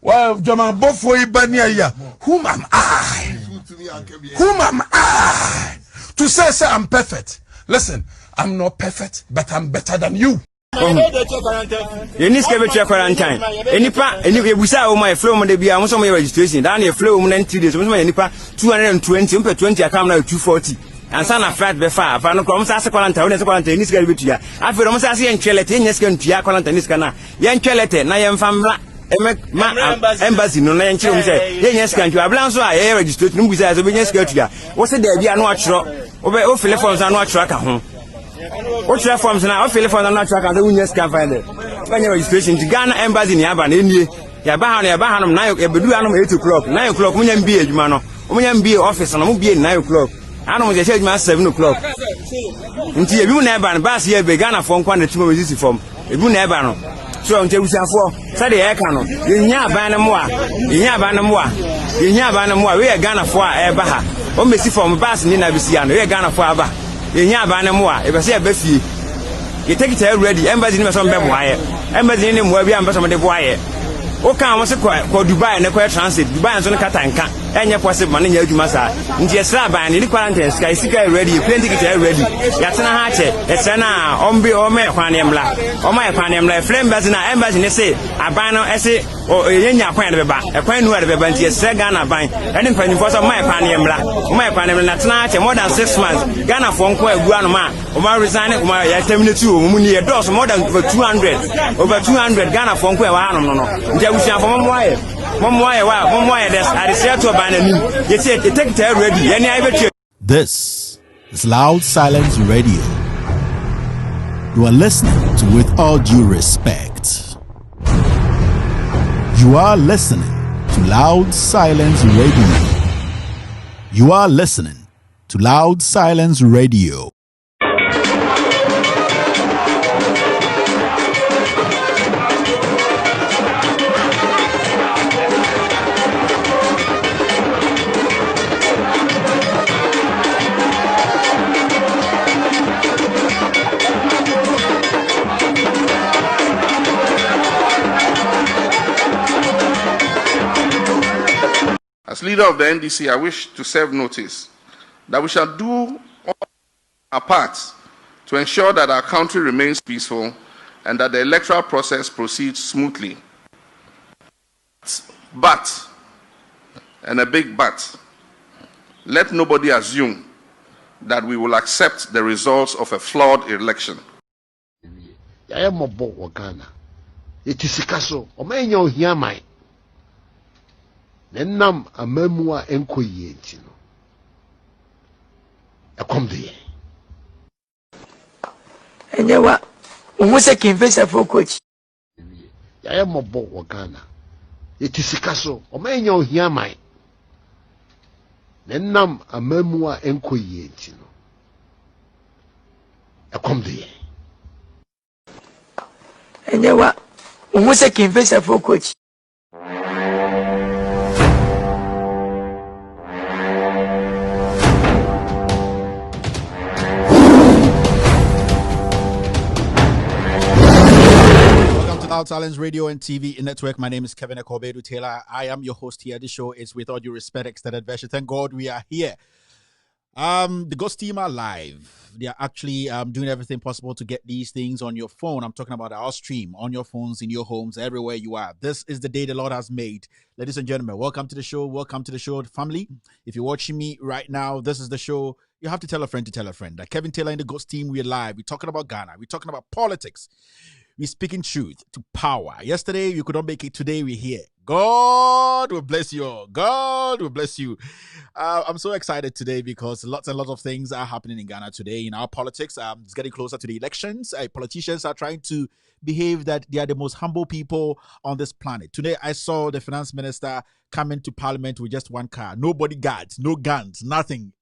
Well, Jama Bofo Ibania, whom am I? Whom am I? To say I'm perfect. Listen, I'm not perfect, but I'm better than you. You need to check quarantine. Any part, any we saw my flow on the be almost on my registration. Down here, flow on 2 days. Any part 220, 20, I come now 240. And son of flat before. If I don't come, ask quarantine, quarantine is going to be here. I feel almost as young Chelete, yes, can to quarantine is cana. Young Chelete, Nayam Famla. Embassy, no nine children say, yes, can you have so I registered no wizards of yes, go to ya. What's the day? We are not sure. Obey all telephones are not track at home. What platforms now? All telephones are not track at the winners can find it. When your registration to Ghana Embassy in Yaban, Yabahan, 8 o'clock, 9 o'clock, when you be a man, when you be office and I won't be at 9 o'clock. I don't say my 7 o'clock. Until you never and Bass here began a phone quantity from a good never. So until we say for Saturday, I can. You never ban a more. You never ban a more. You never ban a more. We are Ghana for a baha. Or Missy from Bass in Nabisian. We are Ghana for a baha. You never ban a more. If I say a Bessie, you take it already. Embassy in some wire. Embassy in where we are some of the wire. Okay, I was called Dubai and a quiet transit. Dubai and Katanka. And your possible money, you must have. In the Slaba and in the quarantine, Sky Sika ready, plenty get ready. Yatana Hache, Esana, Ombi, Ome, Quaniamla, or my Quaniamla, Flame Bazina, Embassy, say, Abano, essay, or Yenya Quanaba, a Quanu at the Bantia, Sagana Bine, and in Penny for my Paniamla, my Panamla, Natana, more than 6 months, Ghana phone call, Guanama, or my resign, my 72, Muni, a dose more than over 200, over 200 Ghana phone call, I don't know. We shall from one wire, that's I decided to abandon you. You said, take it ready. Any I This is Loud Silence Radio. You are listening to With All Due Respect. You are listening to Loud Silence Radio. You are listening to Loud Silence Radio. As leader of the NDC, I wish to serve notice that we shall do our part to ensure that our country remains peaceful and that the electoral process proceeds smoothly. But, and a big but, let nobody assume that we will accept the results of a flawed election. Nenam amamua enkoye ntino ekomde enyewa umuse kinfesa for coach ya mobo wagana etisikaso omenya ohia mai nenam amamua enkoye ntino ekomde enyewa umuse kinfesa for coach. Loud Silence Radio and TV Network. My name is Kevin Ekobedu Taylor. I am your host here. This show is With All Due Respect Extended Version. Thank God we are here. The Ghost team are live. They are actually doing everything possible to get these things on your phone. I'm talking about our stream on your phones, in your homes, everywhere you are. This is the day the Lord has made. Ladies and gentlemen, welcome to the show. Welcome to the show, family. If you're watching me right now, this is the show. You have to tell a friend to tell a friend. That Kevin Taylor and the Ghost team, we're live. We're talking about Ghana. We're talking about politics. We're speaking truth to power. Yesterday, you could not make it. Today, we're here. God will bless you all. God will bless you. I'm so excited today because lots and lots of things are happening in Ghana today in our politics. It's getting closer to the elections. Politicians are trying to behave that they are the most humble people on this planet. Today, I saw the finance minister come into parliament with just one car. No bodyguards, no guns, nothing.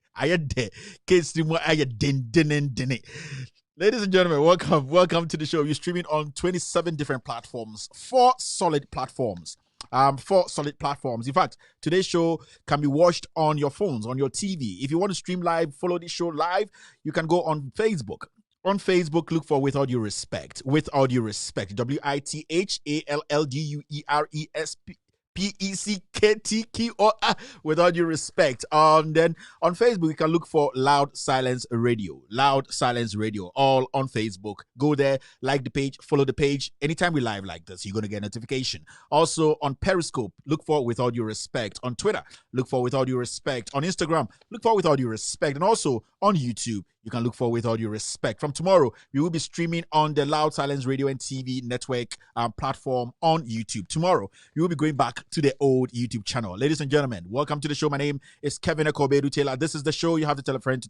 Ladies and gentlemen, welcome to the show. We're streaming on 27 different platforms, 4 solid platforms. 4 solid platforms. In fact, today's show can be watched on your phones, on your TV. If you want to stream live, follow this show live, you can go on Facebook. On Facebook, look for With All Due Respect. With All Due Respect. WITHALLDUERESP. PECKTKOR, with all due respect. Then on Facebook, you can look for Loud Silence Radio. Loud Silence Radio, all on Facebook. Go there, like the page, follow the page. Anytime we live like this, you're going to get a notification. Also on Periscope, look for With All Due Respect. On Twitter, look for With All Due Respect. On Instagram, look for With All Due Respect. And also on YouTube, you can look for With All Due Respect. From tomorrow, we will be streaming on the Loud Silence Radio and TV network platform on YouTube. Tomorrow, we will be going back to the old YouTube channel. Ladies and gentlemen, welcome to the show. My name is Kevin Ekobedu Taylor. This is the show you have to tell a friend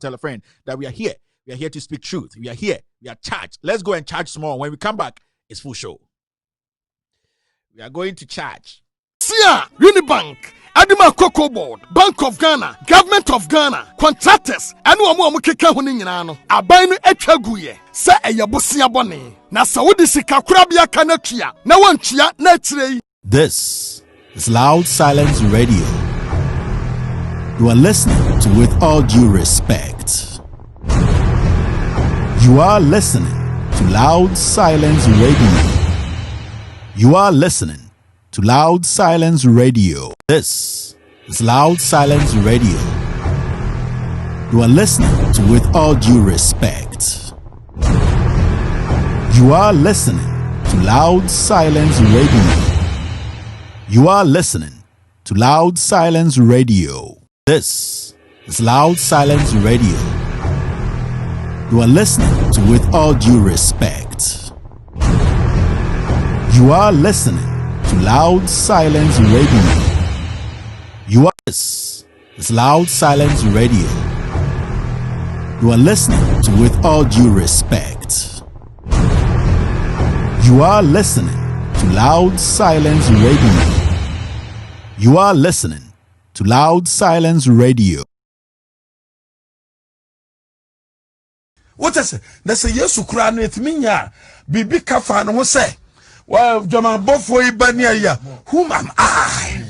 that we are here. We are here to speak truth. We are here. We are charged. Let's go and charge some more. When we come back, it's full show. We are going to charge. Sia, Unibank, Adima Cocoa Board, Bank of Ghana, Government of Ghana, contractors, and one keka huninano, Abino Echaguye, Sa Eyabusia Boni, Nasaudi Sika Krabia Kanakia, na one chia, netre. This is Loud Silence Radio. You are listening to With All Due Respect. You are listening to Loud Silence Radio. You are listening to Loud Silence Radio. This is Loud Silence Radio. You are listening to With All Due Respect. You are listening to Loud Silence Radio. You are listening to Loud Silence Radio. This is Loud Silence Radio. You are listening to With All Due Respect. You are listening to Loud Silence Radio. You are this is Loud Silence Radio. You are listening to With All Due Respect. You are listening to Loud Silence Radio. You are listening to Loud Silence Radio. What is it? That's a yes, Ukraine with me. Bibi Kafan who say, well, Jama Bofo Ibania, whom am I?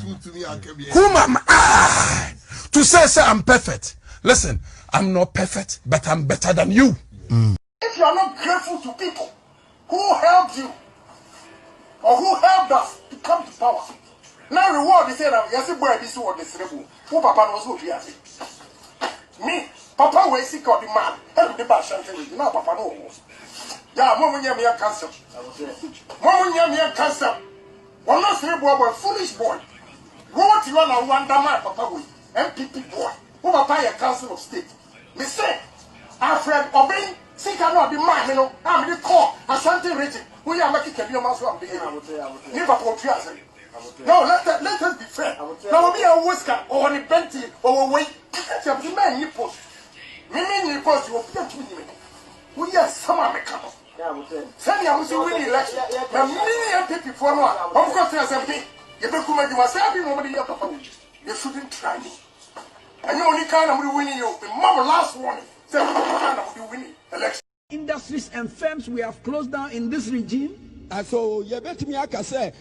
Whom am I? To say I'm perfect. Listen, I'm not perfect, but I'm better than you. If you are not grateful to people who helped you or who helped us to come to power, now reward is saying, yes, boy, this was the cerebral. Who Papa knows who he has. Me, Papa, was sick of the man, and the bad shanty, now Papa knows. Yeah, Mama Yamia cancer. Mama Yamia cancer. One not cerebral boy, foolish boy. What you want to wonder, my Papa, MPP boy, who Papa, a council of state. Me say, Alfred Obey, sick cannot be mine, you know, I'm the core, Ashanti region. We are making a mass of the Liverpool Trias. No, let us be fair. Now be a whisker or a benty or a way. Catch up the man you post. Meaning you post your people. We are some American. Send you to win the election. The million people for one. Of course, there's a big. You become a Masabi, nobody your papa. You shouldn't try me. And you only kind of winning you. The mother last warning. Say, kind of winning election. Industries and firms we have closed down in this regime. So you bet me I can say,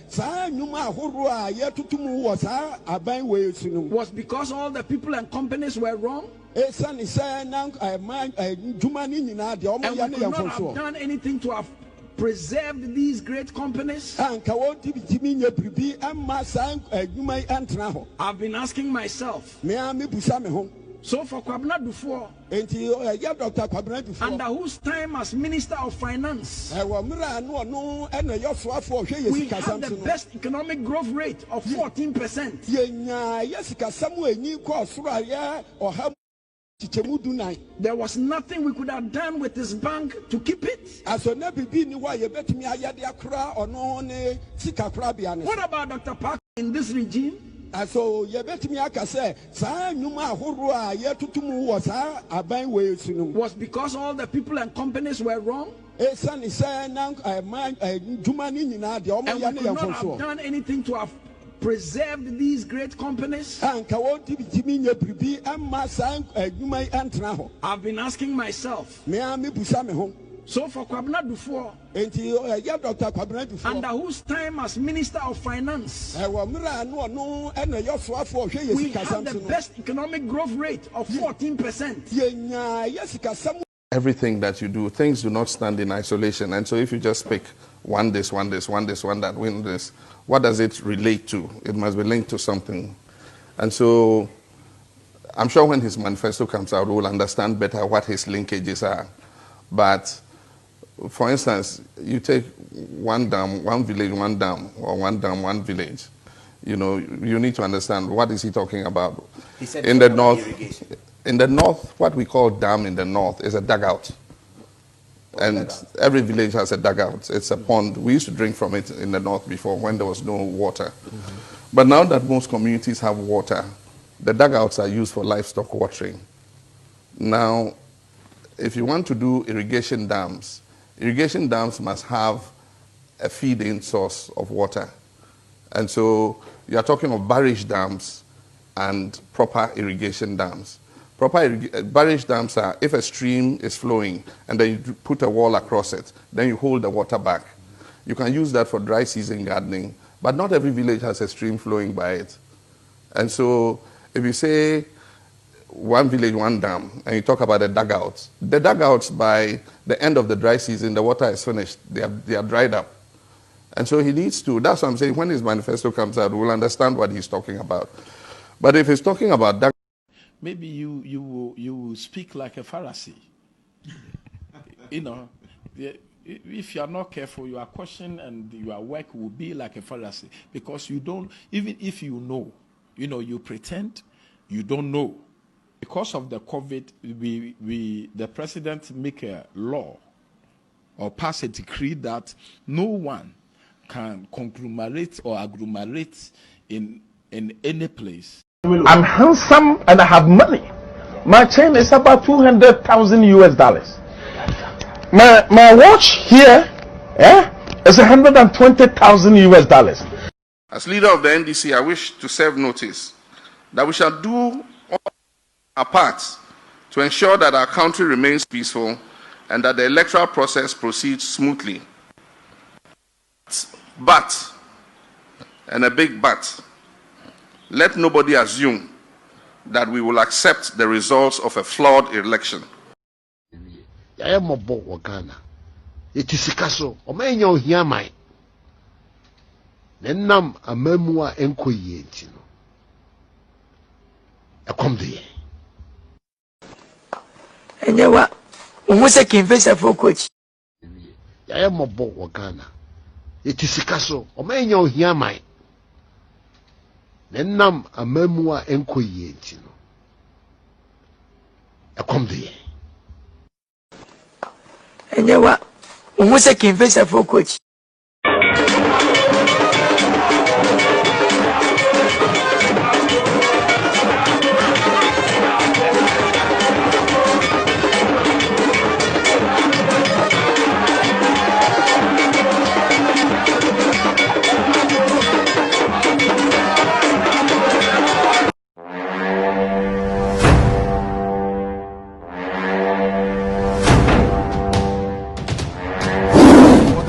was because all the people and companies were wrong. And we could not have done anything to have preserved these great companies. I've been asking myself. So for Kwabena before, under whose time as Minister of Finance, we have the best economic growth rate of 14%. There was nothing we could have done with this bank to keep it. What about Dr. Park in this regime? So you bet me I can say, was because all the people and companies were wrong. And we could not have done anything to have preserved these great companies. I've been asking myself. So for Kwabena before, under whose time as Minister of Finance, we have the best economic growth rate of 14%. everything that you do, things do not stand in isolation. And so if you just pick one this, one this, one this, one that, one this, what does it relate to? It must be linked to something. And so I'm sure when his manifesto comes out, we'll understand better what his linkages are. But for instance, you take one dam, one village, one dam, or one dam, one village. You know, you need to understand what is he talking about. He said in the north, irrigation. In the north, what we call dam in the north is a dugout. And every village has a dugout. It's a pond. We used to drink from it in the north before when there was no water. But now that most communities have water, the dugouts are used for livestock watering. Now, if you want to do irrigation dams must have a feed-in source of water. And so you are talking of barrage dams and proper irrigation dams. Barrage dams are if a stream is flowing and then you put a wall across it, then you hold the water back. You can use that for dry season gardening, but not every village has a stream flowing by it. And so if you say one village, one dam, and you talk about the dugouts by the end of the dry season, the water is finished. They are dried up. And so he needs to, that's what I'm saying, when his manifesto comes out, we'll understand what he's talking about. But if he's talking about that, maybe you will speak like a Pharisee. You know, if you are not careful, your question and your work will be like a Pharisee, because you don't, even if you know, you pretend you don't know. Because of the COVID, the president make a law or pass a decree that no one can conglomerate or agglomerate in any place. I'm handsome and I have money. My chain is about $200,000. My watch here, is $120,000. as leader of the NDC, I wish to serve notice that we shall do our part to ensure that our country remains peaceful and that the electoral process proceeds smoothly. But, and a big but, let nobody assume that we will accept the results of a flawed election. And you what? Almost a confessor for coach. I am a boat Wakana. It is a castle, or may you hear mine. Then nam a memoir enquietino. A come there. And you what? Almost a confessor for coach.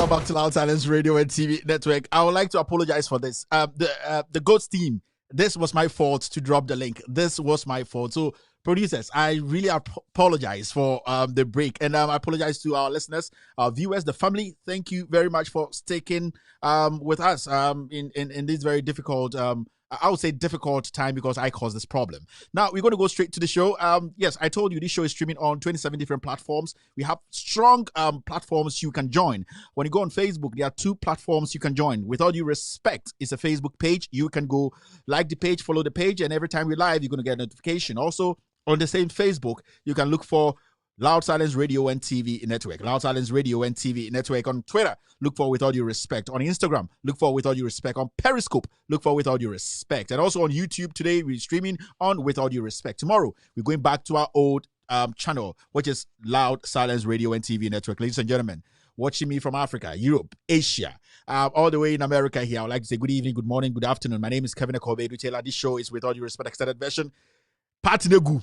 Back to Loud Silence Radio and TV Network. I would like to apologize for this. The GOATS team, this was my fault to drop the link. This was my fault. So, producers, I really apologize for the break. And I apologize to our listeners, our viewers, the family. Thank you very much for sticking with us in this very difficult I would say difficult time because I caused this problem. Now, we're going to go straight to the show. Yes, I told you this show is streaming on 27 different platforms. We have strong platforms you can join. When you go on Facebook, there are 2 platforms you can join. With all due respect, it's a Facebook page. You can go like the page, follow the page, and every time we live, you're going to get a notification. Also, on the same Facebook, you can look for Loud Silence Radio and TV Network. Loud Silence Radio and TV Network. On Twitter, look for With All Due Respect. On Instagram, look for With All Due Respect. On Periscope, look for With All Due Respect. And also on YouTube today, we're streaming on With All Due Respect. Tomorrow, we're going back to our old channel, which is Loud Silence Radio and TV Network. Ladies and gentlemen, watching me from Africa, Europe, Asia, all the way in America here, I would like to say good evening, good morning, good afternoon. My name is Kevin Akobe Taylor. This show is With All Due Respect Extended Version. Party the goo.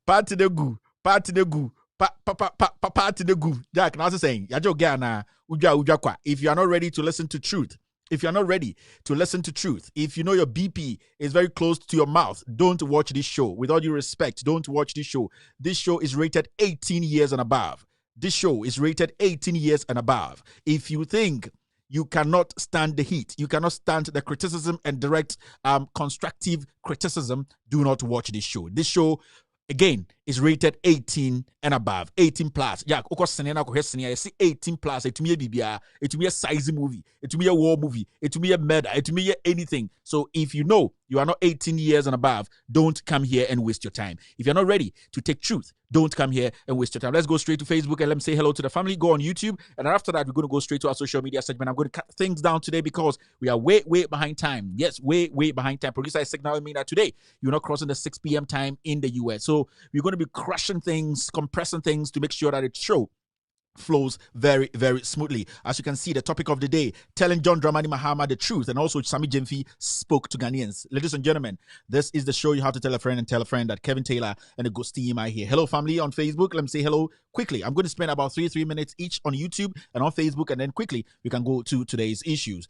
Party the goo. Party the goo. Party the goo. Jack, now saying, if you are not ready to listen to truth, if you're not ready to listen to truth, if you know your BP is very close to your mouth, don't watch this show. With all due respect, don't watch this show. This show is rated 18 years and above. This show is rated 18 years and above. If you think you cannot stand the heat, you cannot stand the criticism and direct constructive criticism, do not watch this show. This show, again, is rated 18 and above, 18 plus. Yeah, I see 18 plus. It may be a size movie, it may be a war movie, it may be a murder, it may be anything. So if you know you are not 18 years and above, don't come here and waste your time. If you're not ready to take truth, don't come here and waste your time. Let's go straight to Facebook and let me say hello to the family. Go on YouTube, and after that, we're going to go straight to our social media segment. I'm going to cut things down today because we are way behind time. Yes, way behind time. Producer is signaling me that today you're not crossing the 6 p.m. time in the US. So we're going to be crushing things, compressing things to make sure that the show flows very, very smoothly. As you can see, the topic of the day, telling John Dramani Mahama the truth, and also SAMMY GYEMFI spoke to Ghanaians. Ladies and gentlemen, this is the show you have to tell a friend and tell a friend that Kevin Taylor and the Ghost team are here. Hello, family on Facebook. Let me say hello quickly. I'm going to spend about 3 minutes each on YouTube and on Facebook, and then quickly we can go to today's issues.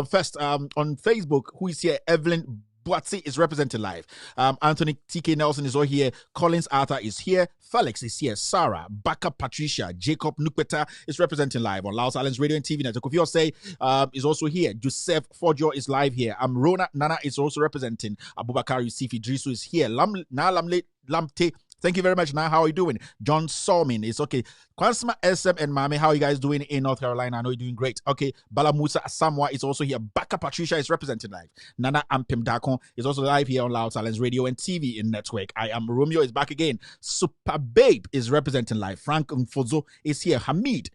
First, on Facebook, who is here? Evelyn Boatsi is represented live. Anthony TK Nelson is all here. Collins Arthur is here. Felix is here. Sarah, Baka Patricia, Jacob Nukpeta is representing live on Laos Islands Radio and TV Network. Kofi Osei is also here. Joseph Forjo is live here. Rona Nana is also representing. Abubakar Yusufi Drisu is here. Lamte. Thank you very much. Now, how are you doing? John Solmin is okay. Kwansma SM and Mame, how are you guys doing in North Carolina? I know you're doing great. Okay. Bala Musa Asamoah is also here. Baka Patricia is represented live. Nana Ampim Dakon is also live here on Loud Silence Radio and TV in network. I am Romeo is back again. Super Babe is representing live. Frank Mfozo is here. Hamid,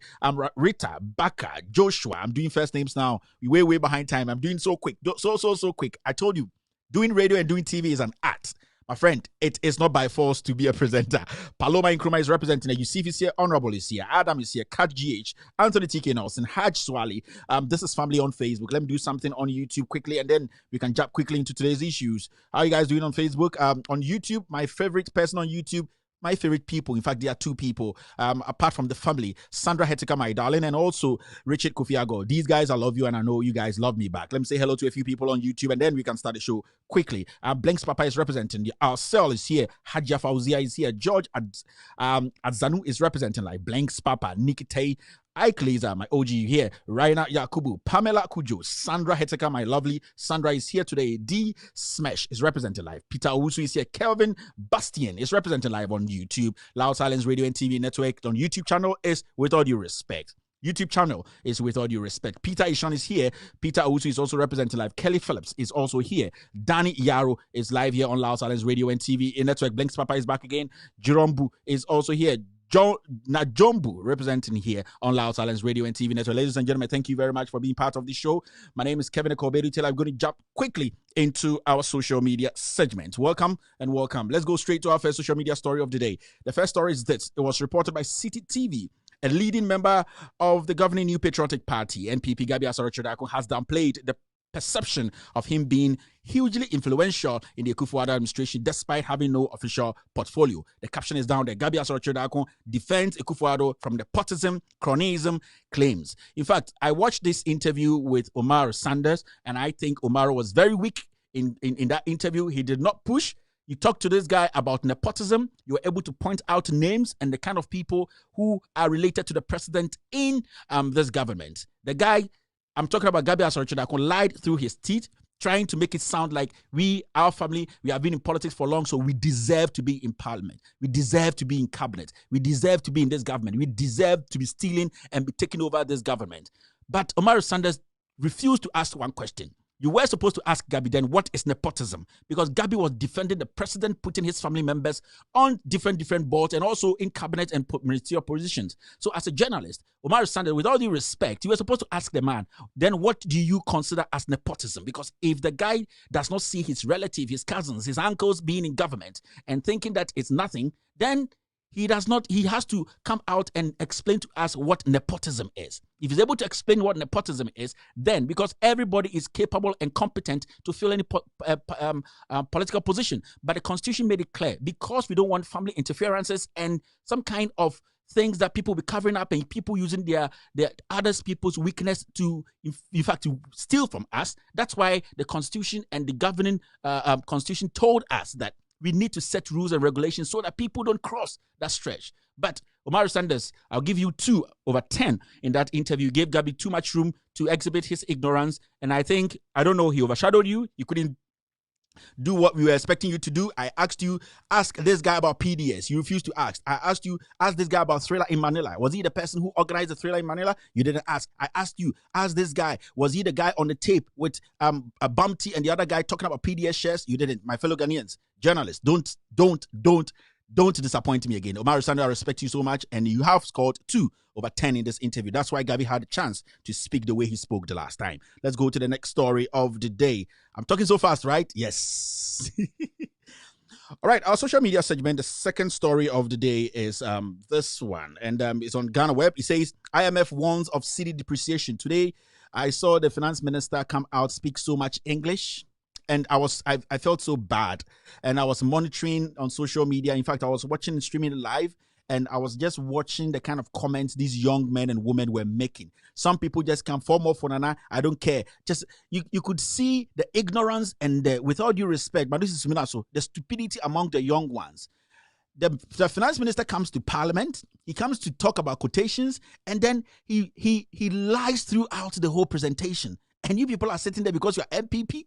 Rita, Baka, Joshua. I'm doing first names now. We're way behind time. I'm doing so quick. So quick. I told you, doing radio and doing TV is an art. My friend, it is not by force to be a presenter. Paloma Nkrumah is representing. Yusuf is here. Honorable is here. Adam is here. Kat GH. Anthony TK Nelson. Haj Swali. This is family on Facebook. Let me do something on YouTube quickly, and then we can jump quickly into today's issues. How are you guys doing on Facebook? On YouTube, my favorite person on YouTube, my favorite people, in fact, there are 2 people, apart from the family, Sandra Hetika, my darling, and also Richard Kofiago. These guys, I love you, and I know you guys love me back. Let me say hello to a few people on YouTube, and then we can start the show quickly. Blanks Papa is representing. Arcel is here. Hadja Fauzia is here. George Adzanu is representing like Blanks Papa. Nikite Ike Laser, my OG here. Raina Yakubu, Pamela Kujo, Sandra Heteka, my lovely Sandra is here today. D Smash is represented live. Peter Owusu is here. Kelvin Bastian is represented live on YouTube. Loud Silence Radio and TV Network on YouTube channel is With All Due Respect. YouTube channel is With All Due Respect. Peter Ishan is here. Peter Owusu is also represented live. Kelly Phillips is also here. Danny Yaro is live here on Loud Silence Radio and TV in Network. Blanks Papa is back again. Jerombu is also here. Najombu representing here on Loud Silence Radio and TV Network. Ladies and gentlemen, thank you very much for being part of the show. My name is Kevin Akobedu. I'm going to jump quickly into our social media segment. Welcome and welcome. Let's go straight to our first social media story of the day. The first story is this. It was reported by City TV. A leading member of the governing New Patriotic Party, NPP, Gabi Asoro-Chodako, has downplayed the perception of him being hugely influential in the Akufo-Addo administration despite having no official portfolio. The caption is down there. Gabi Asoro-Chodako defends Akufo-Addo from nepotism, cronyism claims. In fact, I watched this interview with Omar Sanders, and I think Omar was very weak in that interview. He did not push. You talk to this guy about nepotism. You were able to point out names and the kind of people who are related to the president in this government. The guy I'm talking about, Gabi Asoro-Chodako, lied through his teeth, trying to make it sound like our family, we have been in politics for long, so we deserve to be in parliament. We deserve to be in cabinet. We deserve to be in this government. We deserve to be stealing and be taking over this government. But Omar Sanders refused to ask one question. You were supposed to ask Gabi then, what is nepotism? Because Gabi was defending the president, putting his family members on different boards and also in cabinet and ministerial positions. So as a journalist, Omar Sanders, with all due respect, you were supposed to ask the man, then what do you consider as nepotism? Because if the guy does not see his relative, his cousins, his uncles being in government and thinking that it's nothing, then he has to come out and explain to us what nepotism is. If he's able to explain what nepotism is, then because everybody is capable and competent to fill any political position. But the Constitution made it clear, because we don't want family interferences and some kind of things that people be covering up and people using their others people's weakness to, in fact, to steal from us. That's why the Constitution and the governing Constitution told us that we need to set rules and regulations so that people don't cross that stretch. But Omar Sanders, I'll give you 2 over 10 in that interview. Gave Gabby too much room to exhibit his ignorance. And I don't know, he overshadowed you. You couldn't do what we were expecting you to do. I asked you, ask this guy about PDS. You refused to ask. I asked you, ask this guy about Thriller in Manila. Was he the person who organized the Thriller in Manila? You didn't ask. I asked you, ask this guy, was he the guy on the tape with a Bumpty and the other guy talking about PDS shares? You didn't. My fellow Ghanaians, journalists, don't disappoint me again. Omar Sanders, I respect you so much, and you have scored 2 over 10 in this interview. That's why Gabby had a chance to speak the way he spoke the last time. Let's go to the next story of the day. I'm talking so fast, right? Yes. All right, our social media segment, the second story of the day is this one, and it's on Ghana Web. It says, IMF warns of cedi depreciation. Today, I saw the finance minister come out, speak so much English, and I felt so bad, and I was monitoring on social media. In fact, I was watching streaming live, and I was just watching the kind of comments these young men and women were making. Some people just come for more for Nana. I don't care. Just you could see the ignorance and with all due respect, but this is so the stupidity among the young ones. The finance minister comes to parliament. He comes to talk about quotations, and then he lies throughout the whole presentation. And you people are sitting there because you're MPP.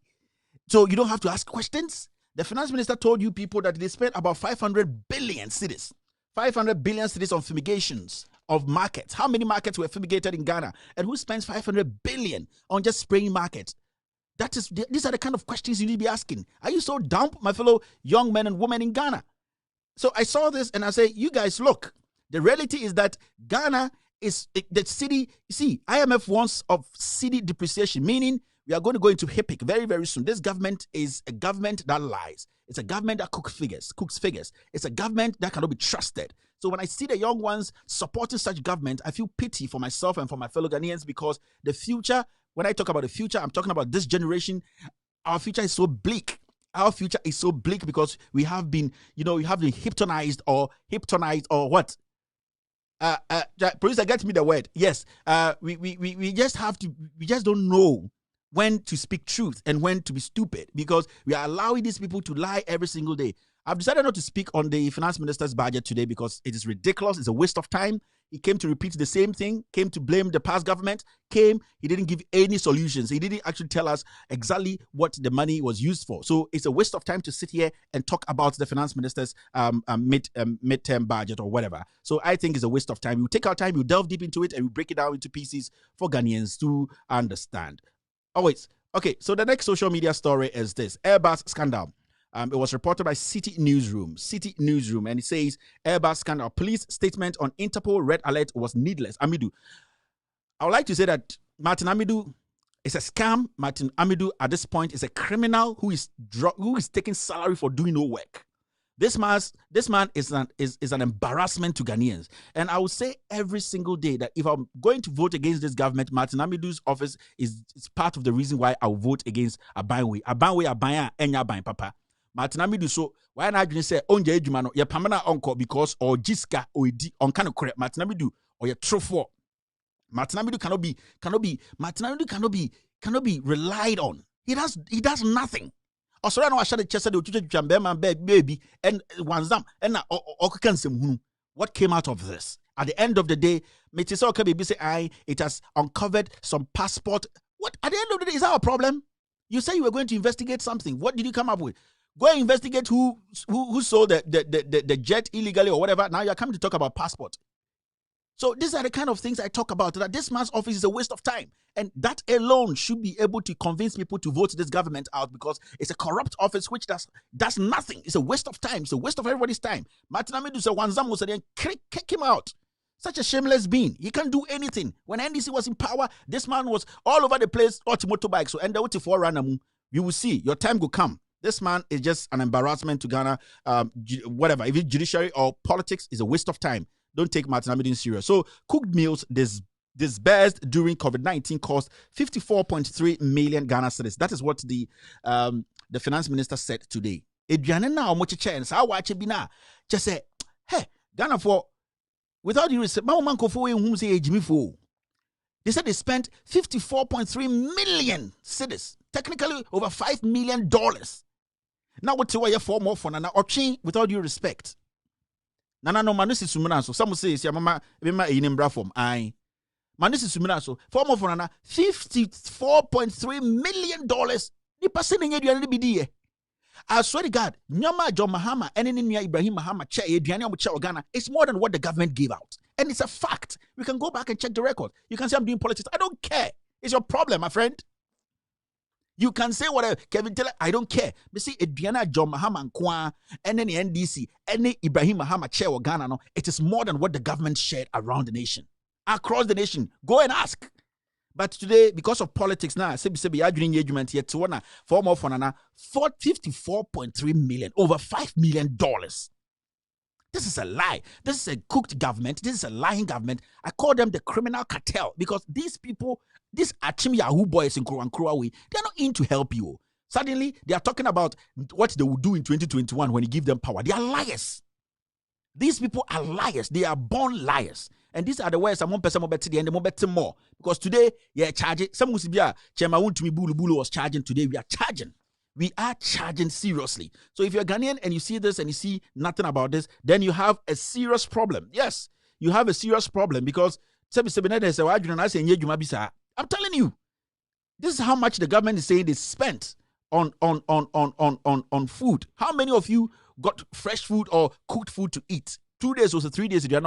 So you don't have to ask questions. The finance minister told you people that they spent about 500 billion cedis. 500 billion cedis on fumigations of markets. How many markets were fumigated in Ghana? And who spends 500 billion on just spraying markets? These are the kind of questions you need to be asking. Are you so dumb, my fellow young men and women in Ghana? So I saw this and I say, you guys, look, the reality is that Ghana is the city. You see, IMF wants of cedi depreciation, meaning we are going to go into HIPIC very, very soon. This government is a government that lies. It's a government that cooks figures. It's a government that cannot be trusted. So when I see the young ones supporting such government, I feel pity for myself and for my fellow Ghanaians, because the future, when I talk about the future, I'm talking about this generation. Our future is so bleak. Our future is so bleak because we have been, we have been hypnotized or what? Producer, get me the word. Yes. We just don't know when to speak truth and when to be stupid, because we are allowing these people to lie every single day. I've decided not to speak on the finance minister's budget today because it is ridiculous. It's a waste of time. He came to repeat the same thing, came to blame the past government, he didn't give any solutions. He didn't actually tell us exactly what the money was used for. So it's a waste of time to sit here and talk about the finance minister's midterm budget or whatever. So I think it's a waste of time. You take our time, you delve deep into it, and we break it down into pieces for Ghanaians to understand. Oh, wait. Okay, so the next social media story is this. Airbus scandal. It was reported by City Newsroom, and it says, Airbus scandal. Police statement on Interpol red alert was needless. Amidu. I would like to say that Martin Amidu is a scam. Martin Amidu, at this point, is a criminal who is taking salary for doing no work. This man is an embarrassment to Ghanaians. And I will say every single day that if I'm going to vote against this government, Martin Amidu's office is part of the reason why I'll vote against Abanwe. Enya Papa. Martin Amidu, so why not say onje ejuma no ye pamana onko because or jiska or di on kind of correct Martin Amidu or ye true for. Martin Amidu cannot be relied on. He does nothing. Also, I know I should have said the baby and one zam and what came out of this? At the end of the day, it has uncovered some passport. What at the end of the day is our problem? You say you were going to investigate something. What did you come up with? Go and investigate who sold the jet illegally or whatever. Now you're coming to talk about passport. So these are the kind of things I talk about, that this man's office is a waste of time. And that alone should be able to convince people to vote this government out, because it's a corrupt office which does nothing. It's a waste of time. It's a waste of everybody's time. Martin Amidu said one Zam was there, kick him out. Such a shameless being. He can't do anything. When NDC was in power, this man was all over the place, motorbike. So and the forerunner, you will see, your time will come. This man is just an embarrassment to Ghana. Whatever, if it's judiciary or politics, is a waste of time. Don't take Martin Amidu serious. So cooked meals disbursed during COVID-19 cost 54.3 million Ghana cedis. That is what the finance minister said today. Just say, hey, Ghana for Without you, they said they spent 54.3 million cedis, technically over $5 million. Now what's why you for more for Nana Ochi without due respect? Nana no manisi suminaso. Some say si mama inimbra from I. Manisi suminaso for more for Nana $54.3 million. Ni passing in your BD. I swear to God, Nyama John Mahama and Ibrahim Mahama chair Ghana, it's more than what the government gave out. And it's a fact. We can go back and check the record. You can say I'm doing politics. I don't care. It's your problem, my friend. You can say whatever. Kevin Taylor, I don't care. But see, Ediana John Mahama Nkwa, and then the NDC, and Ibrahim Mahama chair or Ghana, no, it is more than what the government shared around the nation. Across the nation. Go and ask. But today, because of politics now, engagement yet to for more for 54.3 million, over $5 million. This is a lie. This is a cooked government. This is a lying government. I call them the criminal cartel because these people, these Achim Yahoo boys in Kruawe, they're not in to help you. Suddenly, they are talking about what they will do in 2021 when you give them power. They are liars. These people are liars. They are born liars. And these are the words I'm one person more better and more better more. Because today, yeah, charging. Some Musibia, Chema won't me Bulu was charging today. We are charging. We are charging seriously. So if you're Ghanaian and you see this and you see nothing about this, then you have a serious problem. Yes, you have a serious problem because I'm telling you, this is how much the government is saying they spent on food. How many of you got fresh food or cooked food to eat? 2 days or 3 days, you are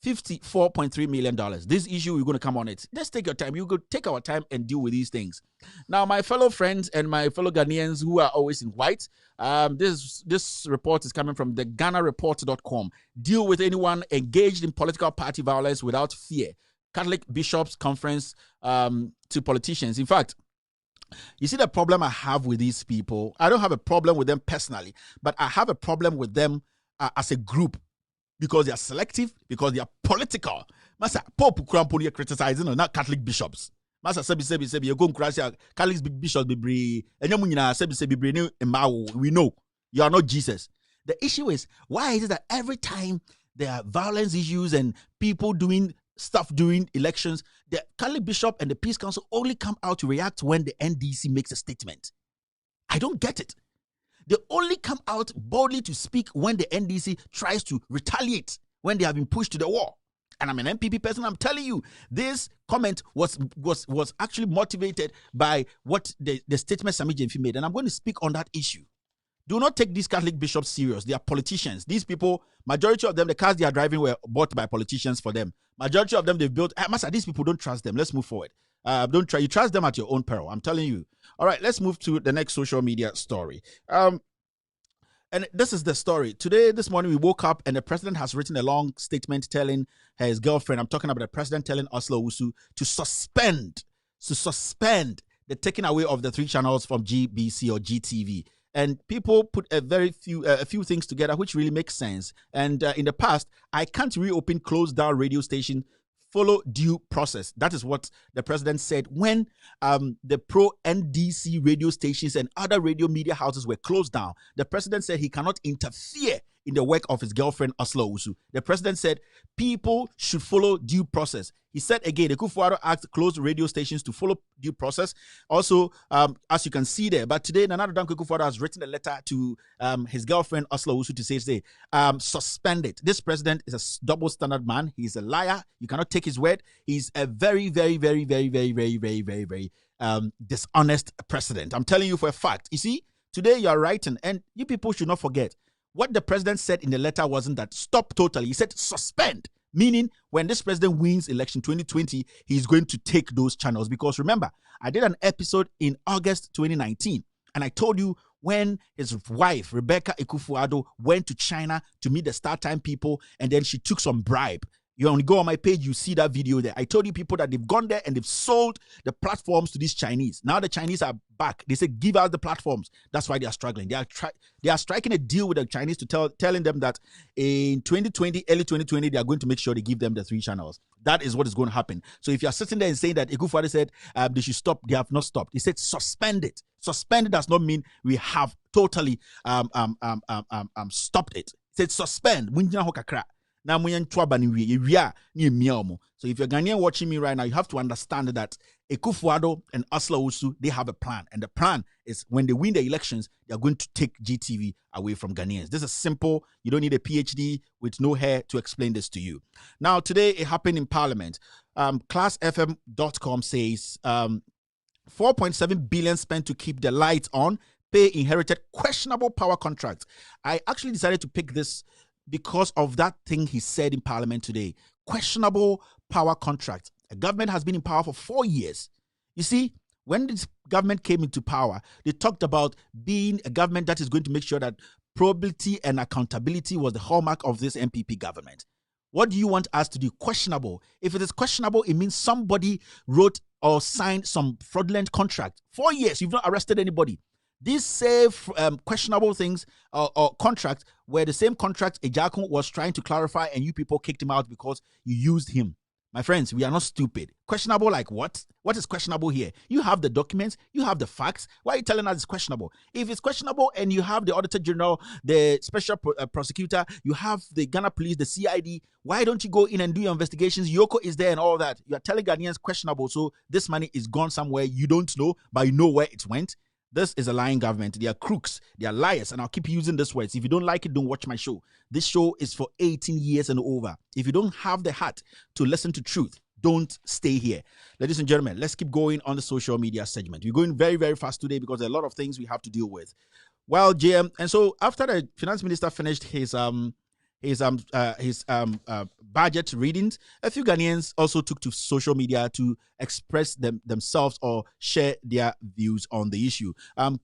$54.3 million. This issue, we're going to come on it. Let's take your time. You could take our time and deal with these things. Now, my fellow friends and my fellow Ghanaians who are always in white, this report is coming from the GhanaReport.com. Deal with anyone engaged in political party violence without fear. Catholic Bishops Conference to politicians. In fact, you see the problem I have with these people? I don't have a problem with them personally, but I have a problem with them as a group. Because they are selective, because they are political. Masa Pope Kramponi criticizing not Catholic bishops. Masa sebi you go Catholic bishops be we know you are not Jesus. The issue is why is it that every time there are violence issues and people doing stuff during elections, the Catholic bishop and the Peace Council only come out to react when the NDC makes a statement? I don't get it. They only come out boldly to speak when the NDC tries to retaliate, when they have been pushed to the wall. And I'm an MPP person. I'm telling you, this comment was actually motivated by what the statement Sammy GYEMFI made. And I'm going to speak on that issue. Do not take these Catholic bishops serious. They are politicians. These people, majority of them, the cars they are driving were bought by politicians for them. Majority of them, they've built. Master, these people, don't trust them. Let's move forward. Don't try. You trust them at your own peril. I'm telling you. All right, let's move to the next social media story. And this is the story. Today, this morning, we woke up and the president has written a long statement telling his girlfriend, I'm talking about the president telling Oslo Owusu to suspend the taking away of the 3 channels from GBC or GTV. And people put a few things together, which really makes sense. And in the past, I can't reopen closed down radio station. Follow due process. That is what the president said when the pro-NDC radio stations and other radio media houses were closed down. The president said he cannot interfere in the work of his girlfriend, Oslo Owusu. The president said people should follow due process. He said again, the Akufo-Addo asked closed radio stations to follow due process. Also, as you can see there, but today, Nana Addo Dankwa Akufo-Addo has written a letter to his girlfriend, Oslo Owusu, to say, suspend it. This president is a double standard man. He's a liar. You cannot take his word. He's a very, very, very, very, very, very, very, very, very dishonest president. I'm telling you for a fact. You see, today you are writing, and you people should not forget, what the president said in the letter wasn't that stop totally. He said suspend, meaning when this president wins election 2020, he's going to take those channels. Because remember, I did an episode in August 2019, and I told you when his wife, Rebecca Akufo-Addo, went to China to meet the StarTime people, and then she took some bribe. You only go on my page, you see that video there. I told you people that they've gone there and they've sold the platforms to these Chinese. Now the Chinese are back. They say, give us the platforms. That's why they are struggling. They are striking a deal with the Chinese to telling them that in 2020, early 2020, they are going to make sure they give them the 3 channels. That is what is going to happen. So if you are sitting there and saying that Akufo-Addo said they should stop, they have not stopped. He said suspend it. Suspend it does not mean we have totally stopped it. He said suspend. Na muyen twaba ni ni miaomo. So if you're Ghanaian watching me right now, you have to understand that Akufo-Addo and Asla Osu, they have a plan. And the plan is when they win the elections, they are going to take GTV away from Ghanaians. This is simple. You don't need a PhD with no hair to explain this to you. Now, today it happened in Parliament. ClassFM.com says 4.7 billion spent to keep the lights on, pay inherited questionable power contracts. I actually decided to pick this because of that thing he said in Parliament today. Questionable power contract. A government has been in power for 4 years. You see, when this government came into power, they talked about being a government that is going to make sure that probability and accountability was the hallmark of this MPP government. What do you want us to do? Questionable. If it is questionable, it means somebody wrote or signed some fraudulent contract. 4 years, you've not arrested anybody. These same questionable things or contracts were the same contract Ejakun was trying to clarify, and you people kicked him out because you used him. My friends, we are not stupid. Questionable like what? What is questionable here? You have the documents, you have the facts. Why are you telling us it's questionable? If it's questionable and you have the Auditor General, the Special Prosecutor, you have the Ghana Police, the CID, why don't you go in and do your investigations? Yoko is there and all that. You are telling Ghanaians questionable, so this money is gone somewhere you don't know, but you know where it went. This is a lying government. They are crooks. They are liars. And I'll keep using this words. If you don't like it, don't watch my show. This show is for 18 years and over. If you don't have the heart to listen to truth, don't stay here. Ladies and gentlemen, let's keep going on the social media segment. We're going very, very fast today because there are a lot of things we have to deal with. Well, GM, and so after the finance minister finished his budget readings, a few Ghanaians also took to social media to express themselves or share their views on the issue.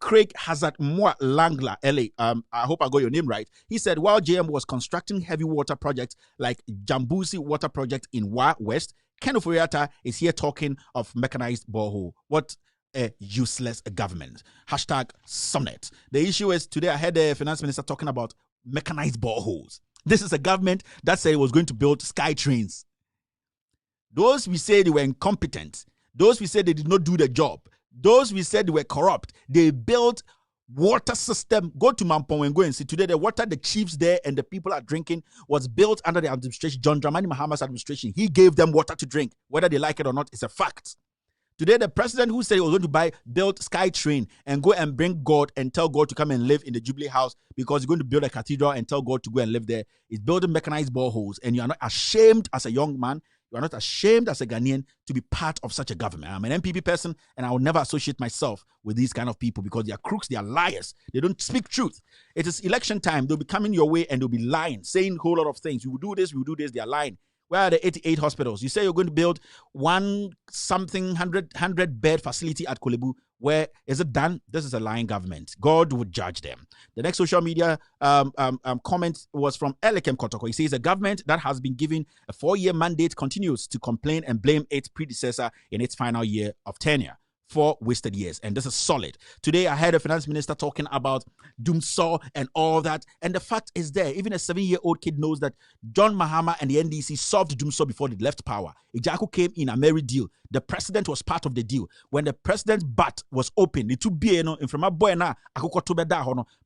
Craig Hazard Moa Langla, LA, I hope I got your name right. He said, while JM was constructing heavy water projects like Jambusi Water Project in Wa West, Ken Oforiatta is here talking of mechanized borehole. What a useless government. Hashtag Sonnet. The issue is today I heard the finance minister talking about mechanized boreholes. This is a government that said it was going to build sky trains. Those we say they were incompetent. Those we said they did not do the job. Those we said they were corrupt. They built water system. Go to Mampong and go and see today the water the chiefs there and the people are drinking was built under the administration, John Dramani Mahama's administration. He gave them water to drink. Whether they like it or not, it's a fact. Today, the president who said he was going to build SkyTrain and go and bring God and tell God to come and live in the Jubilee House because he's going to build a cathedral and tell God to go and live there. He's building mechanized boreholes, and you are not ashamed as a young man. You are not ashamed as a Ghanaian to be part of such a government. I'm an MPP person, and I will never associate myself with these kind of people because they are crooks, they are liars. They don't speak truth. It is election time. They'll be coming your way and they'll be lying, saying a whole lot of things. We will do this, we will do this. They are lying. Where are the 88 hospitals? You say you're going to build 100 bed facility at Kolebu. Where is it done? This is a lying government. God would judge them. The next social media comment was from Elekem Kotoko. He says the government that has been given a 4-year mandate continues to complain and blame its predecessor in its final year of tenure. 4 wasted years, and this is solid. Today, I heard a finance minister talking about Doomsaw and all that, and the fact is there. Even a 7-year-old kid knows that John Mahama and the NDC solved Doomsaw before they left power. Ijaku came in a merry deal. The president was part of the deal. When the president's butt was open, the two BNO in from a boy na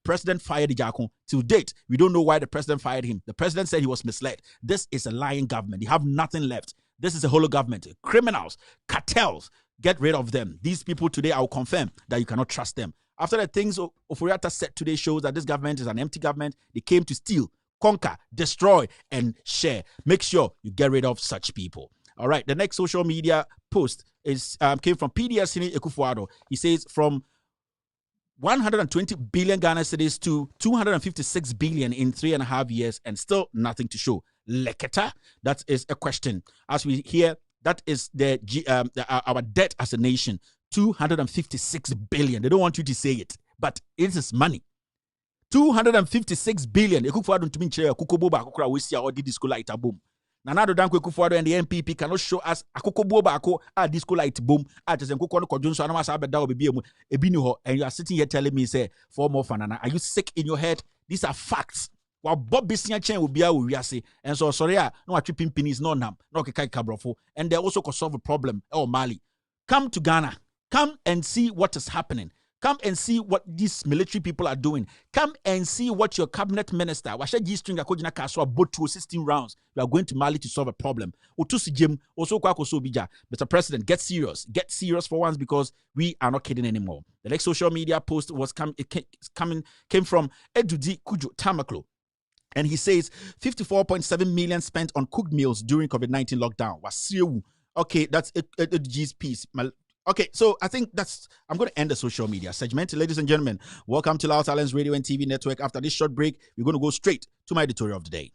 president fired Ijaku. Till date, we don't know why the president fired him. The president said he was misled. This is a lying government. They have nothing left. This is a hollow government. Criminals, cartels. Get rid of them. These people today, I will confirm that you cannot trust them. After the things Oforiatta said today shows that this government is an empty government. They came to steal, conquer, destroy, and share. Make sure you get rid of such people. All right. The next social media post is came from PDS Akufo-Addo. He says from 120 billion Ghana cedis to 256 billion in 3.5 years, and still nothing to show. Leketa? That is a question. As we hear, that is our debt as a nation, 256 billion. They don't want you to say it, but it is money. 256 billion. Akufo-Addo to me kukoboba akukura wesi or disco light boom. Nanado Danko Akufo-Addo and the NPP cannot show us akokoboba ako a disco light boom. At the Nkoko Kodunso anama sabe da obi ebinu, and you are sitting here telling me say for more fun. Are you sick in your head? These are facts. While Bob Bissia Chen will be a we and so sorry, no tripping pennies, no nam, no kai cabrofo, and they also could solve a problem. Oh, Mali, come to Ghana, come and see what is happening. Come and see what these military people are doing. Come and see what your cabinet minister, Washa G-string Akojina Kaswa, bought to 16 rounds. You are going to Mali to solve a problem. Utusi Jim, also Kwakoso Bija. Mr. President, get serious. Get serious for once because we are not kidding anymore. The next social media post came from Edudi Kujo Tamaklo. And he says 54.7 million spent on cooked meals during COVID-19 lockdown. Okay, that's Edudi's piece. Okay, so I think I'm going to end the social media segment. Ladies and gentlemen, welcome to Loud Talents Radio and TV Network. After this short break, we're going to go straight to my editorial of the day.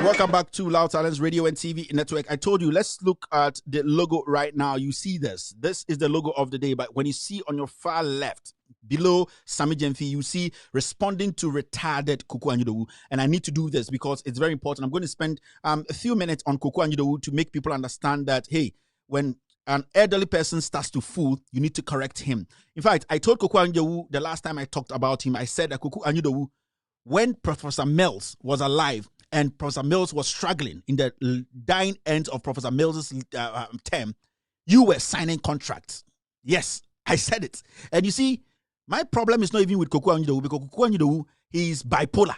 Welcome back to Loud Talents Radio and TV Network. I told you, let's look at the logo right now. You see this. This is the logo of the day. But when you see on your far left, below SAMMY GYEMFI, you see responding to retarded Kuku Anyidowu. And I need to do this because it's very important. I'm going to spend a few minutes on Kuku Anyidowu to make people understand that, hey, when an elderly person starts to fool, you need to correct him. In fact, I told Kuku Anyidowu the last time I talked about him, I said that Kuku Anyidowu, when Professor Mills was alive, and Professor Mills was struggling in the dying end of Professor Mills' term, you were signing contracts. Yes, I said it. And you see, my problem is not even with Kuku Anyidowu, because Kuku Anyidowu, he is bipolar.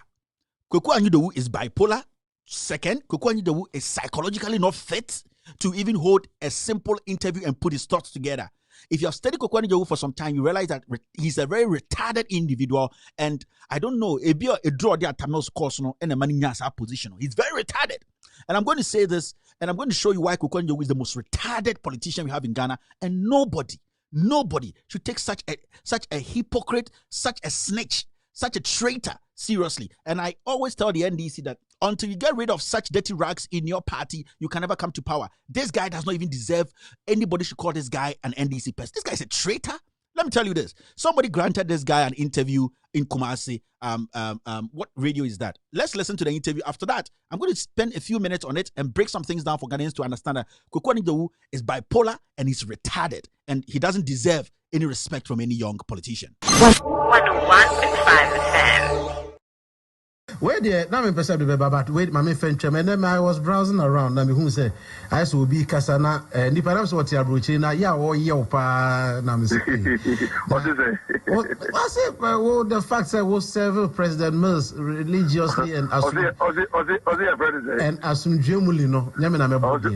Kuku Anyidowu is bipolar. Second, Kuku Anyidowu is psychologically not fit to even hold a simple interview and put his thoughts together. If you have studied Kuku Anyidowu for some time, you realize that he's a very retarded individual. And I don't know, a draw the Tamil's course and a money position. He's very retarded. And I'm going to say this, and I'm going to show you why Kuku Anyidowu is the most retarded politician we have in Ghana. And nobody should take such a hypocrite, such a snitch, such a traitor seriously. And I always tell the NDC that until you get rid of such dirty rags in your party, you can never come to power. This guy does not even deserve anybody should call this guy an NDC person. This guy is a traitor. Let me tell you this. Somebody granted this guy an interview in Kumasi. What radio is that? Let's listen to the interview. After that, I'm going to spend a few minutes on it and break some things down for Ghanaians to understand that Kuku Anyidowu is bipolar and he's retarded. And he doesn't deserve any respect from any young politician. 101.5%. Where the now me person be but wait my friend and then I was browsing around na me who say I so be kasana ni perhaps what you brochi na ya o ye pa na me say what is it what say the fact that was several President Mills religiously and asum and asumdwemuli no nyame na me body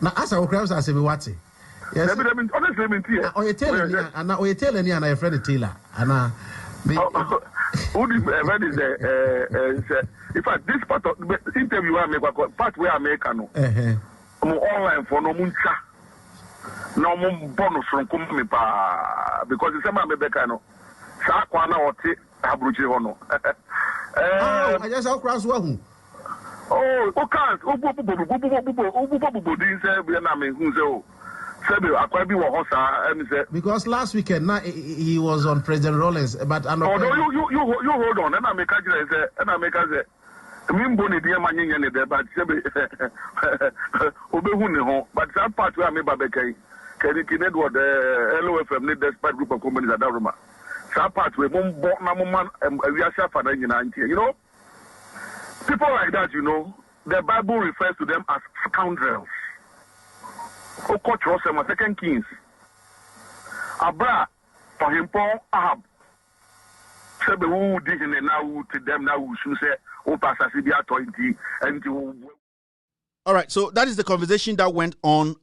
na asa crowds as be what yes honestly me tia o ye tell me and o ye tell any and I friend Taylor and who is in fact this part of the interview I make part where I make online for no muncha no bonus from me pa because the same me beka no sa kwa na ote abruchi hono I just how cross one oh can't obo din say be na me hu say oh because last weekend now he was on President Rollins, but you hold on. And I make a but that part where I made Babeke, Kenny what the LOFM need despite group of companies at Daruma. That part where we are you know, people like that, you know, the Bible refers to them as scoundrels. Second Kings. Abra for him Paul Ahab. Sebe who did in now to them now who say Opasasibia 20 and all right, so that is the conversation that went on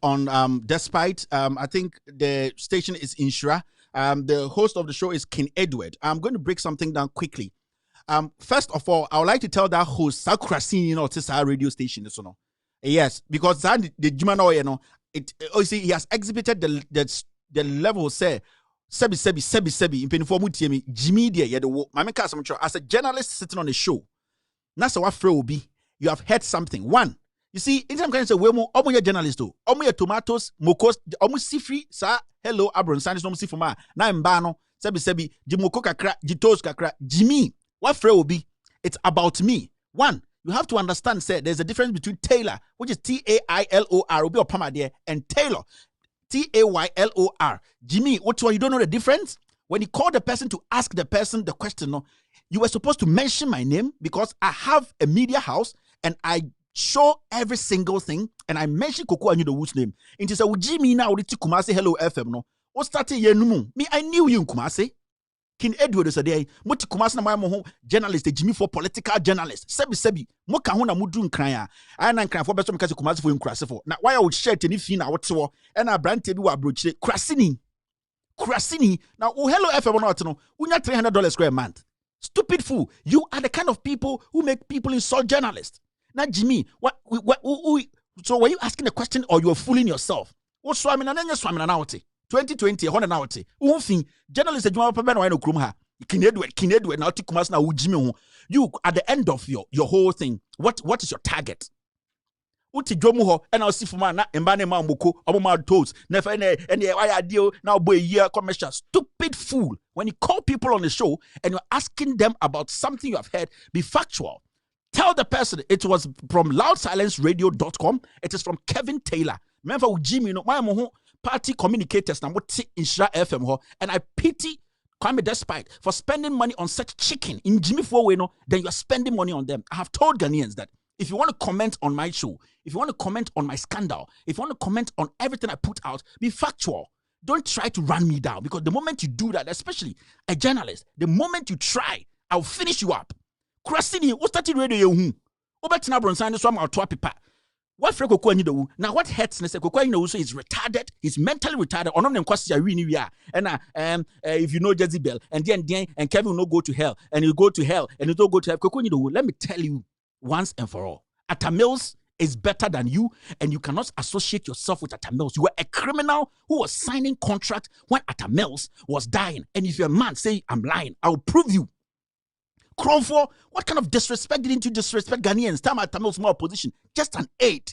despite I think the station is Insura. The host of the show is King Edward. I'm going to break something down quickly. First of all, I would like to tell that host Sakurasini, you know, it's our radio station, so no. Yes, because the Jumano, you know. You see, he has exhibited the level say sebi in penformu tiemi Jimmy there ye the my make as a journalist sitting on a show. Nasa what will be you have heard something. One, you see, in some kind of say we mo omo journalist o omo tomatoes mokos omo sifri sa hello abron sanis no si fuma na mba no sebi jimoko kakra jitos kakra Jimmy what will be it's about me. One, you have to understand, say, there's a difference between Taylor, which is Tailor, and Taylor, Taylor. Jimmy, what you don't know the difference? When you call the person to ask the person the question, no, you were supposed to mention my name because I have a media house and I show every single thing, and I mention Koko and you the whose name. It is a Jimmy now with Kumasi Hello FM. No, what started ye numu? Me, I knew you in Kumasi. King Edward is a day. Moti Kumasi na mo journalist, Jimmy for political journalist. Sebi. Mo kahuna mudu nkraya. I na nkran for beso mkasi Kumasi for nkrase for. Na why I would share any fee na whatso. And I brand tebi wa broche. Krasini. Now, Hello FM not no. Unya $300 square a month. Stupid fool. You are the kind of people who make people insult journalists. Now, Jimmy, so were you asking a question or you are fooling yourself? What swamming and then you're swamming an hour? 2020, 100 hour. One thing, journalists, you want to no krumha. Kinedwe, now Tikumas now Jimmy. You at the end of your whole thing, what is your target? Uti jomuho and I'll see for man embane ma moko oboma toes never any deal now boy year commercial. Stupid fool. When you call people on the show and you're asking them about something you have heard, be factual. Tell the person it was from loudsilenceradio.com. It is from Kevin Taylor. Remember with Jimmy, no my party communicators now what in Shra FM ho, and I pity Kwame Despite for spending money on such chicken in Jimmy Four no, then you are spending money on them. I have told Ghanaians that if you want to comment on my show, if you want to comment on my scandal, if you want to comment on everything I put out, be factual. Don't try to run me down, because the moment you do that, especially a journalist, the moment you try, I'll finish you up. Krasini, what's that radio? Obetina Bronsan, so I'm out to paper. What Freko Nido? Now, what hurts me, Koko is retarded, he's mentally retarded. On them questions, I really are. And if you know Jezebel, and Kevin will not go to hell, and you go to hell, and you don't go to hell. Koko Nido, let me tell you once and for all, Atta Mills is better than you, and you cannot associate yourself with Atta Mills. You were a criminal who was signing contract when Atta Mills was dying. And if you're a man, say I'm lying, I'll prove you. Cromford, what kind of disrespect didn't you disrespect Ghanaians? Time Atta Mills more opposition, just an aide.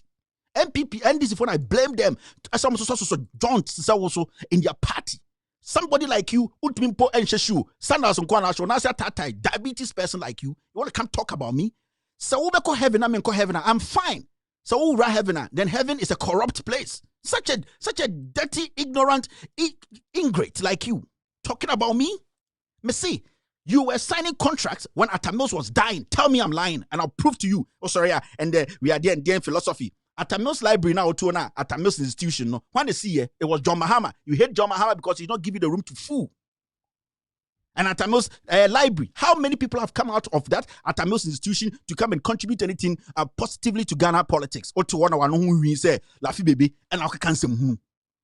MPP, NDC, when I blame them, as also John also in their party. Somebody like you, Utmimpo and Sheshu, Sanders and Kwana, Shonasa Tatai, diabetes person like you want to come talk about me? So we call heaven, I'm fine. So we heaven, then heaven is a corrupt place. Such a dirty, ignorant, ingrate like you talking about me. Me see, you were signing contracts when Atta Mills was dying. Tell me I'm lying, and I'll prove to you. Oh, sorry, and we are there in philosophy. Atta Mills Library now to now Atta Mills Institution. No, when they see it was John Mahama. You hate John Mahama because he's not giving you the room to fool. And Atta Mills Library. How many people have come out of that Atta Mills Institution to come and contribute anything positively to Ghana politics? Or to one who we say, Lafi baby, and I can't say,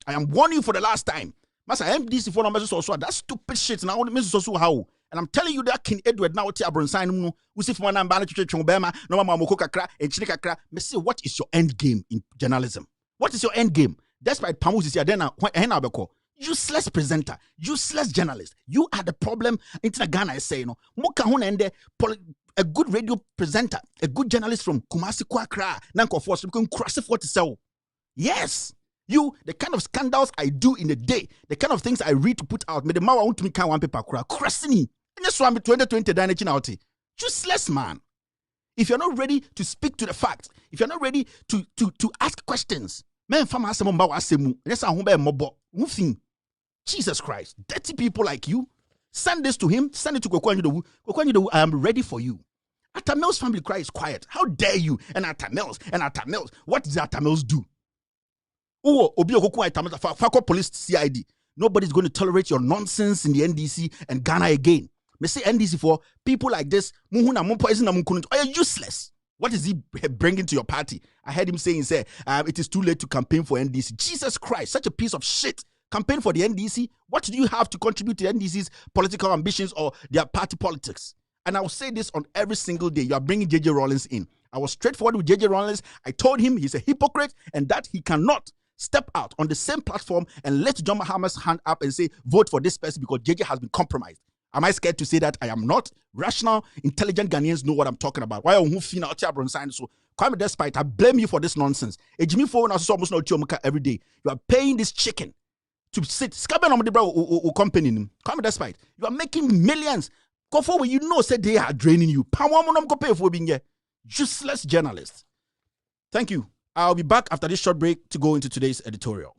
I am warning you for the last time. Master MDC for numbers also that stupid shit now. Mrs. Also how. And I'm telling you that King Edward now to Abronsign, we see for one number to Chobema, no mama Mokokakra, and Chinikakra. Me say, what is your end game in journalism? What is your end game? Despite Pamus is here, then useless presenter, useless journalist. You are the problem. Into Ghana is saying, a good radio presenter, a good journalist from Kumasi Kwakra, Nanko Force, we can cross it for to sell. Yes. You, the kind of scandals I do in a day, the kind of things I read to put out, me the mawa want to me can one paper crossing. And that's why I'm 2020 dynasty now. Useless man. If you're not ready to speak to the facts, if you're not ready to ask questions, man, fama asemu asemu. Let's say mobo. Jesus Christ, dirty people like you. Send this to him. Send it to Kokwanyidowu. I am ready for you. Atta Mills family cry is quiet. How dare you? And Atta Mills. What does Atta Mills do? Fako police CID. Nobody's going to tolerate your nonsense in the NDC and Ghana again. Me say NDC for people like this. Are you useless? What is he bringing to your party? I heard him saying, it is too late to campaign for NDC. Jesus Christ, such a piece of shit. Campaign for the NDC? What do you have to contribute to NDC's political ambitions or their party politics? And I will say this on every single day. You are bringing JJ Rawlings in. I was straightforward with JJ Rawlings. I told him he's a hypocrite and that he cannot step out on the same platform and let John Mahama's hand up and say, vote for this person because JJ has been compromised. Am I scared to say that? I am not. Rational, intelligent Ghanaians know what I'm talking about. Why are you so Kwame Despite, I blame you for this nonsense. Jimmy Four almost not every day. You are paying this chicken to sit. Scabbing on the company. Kwame Despite, you are making millions. Go forward, you know, say they are draining you. Pay for being here. useless journalists. Thank you. I'll be back after this short break to go into today's editorial.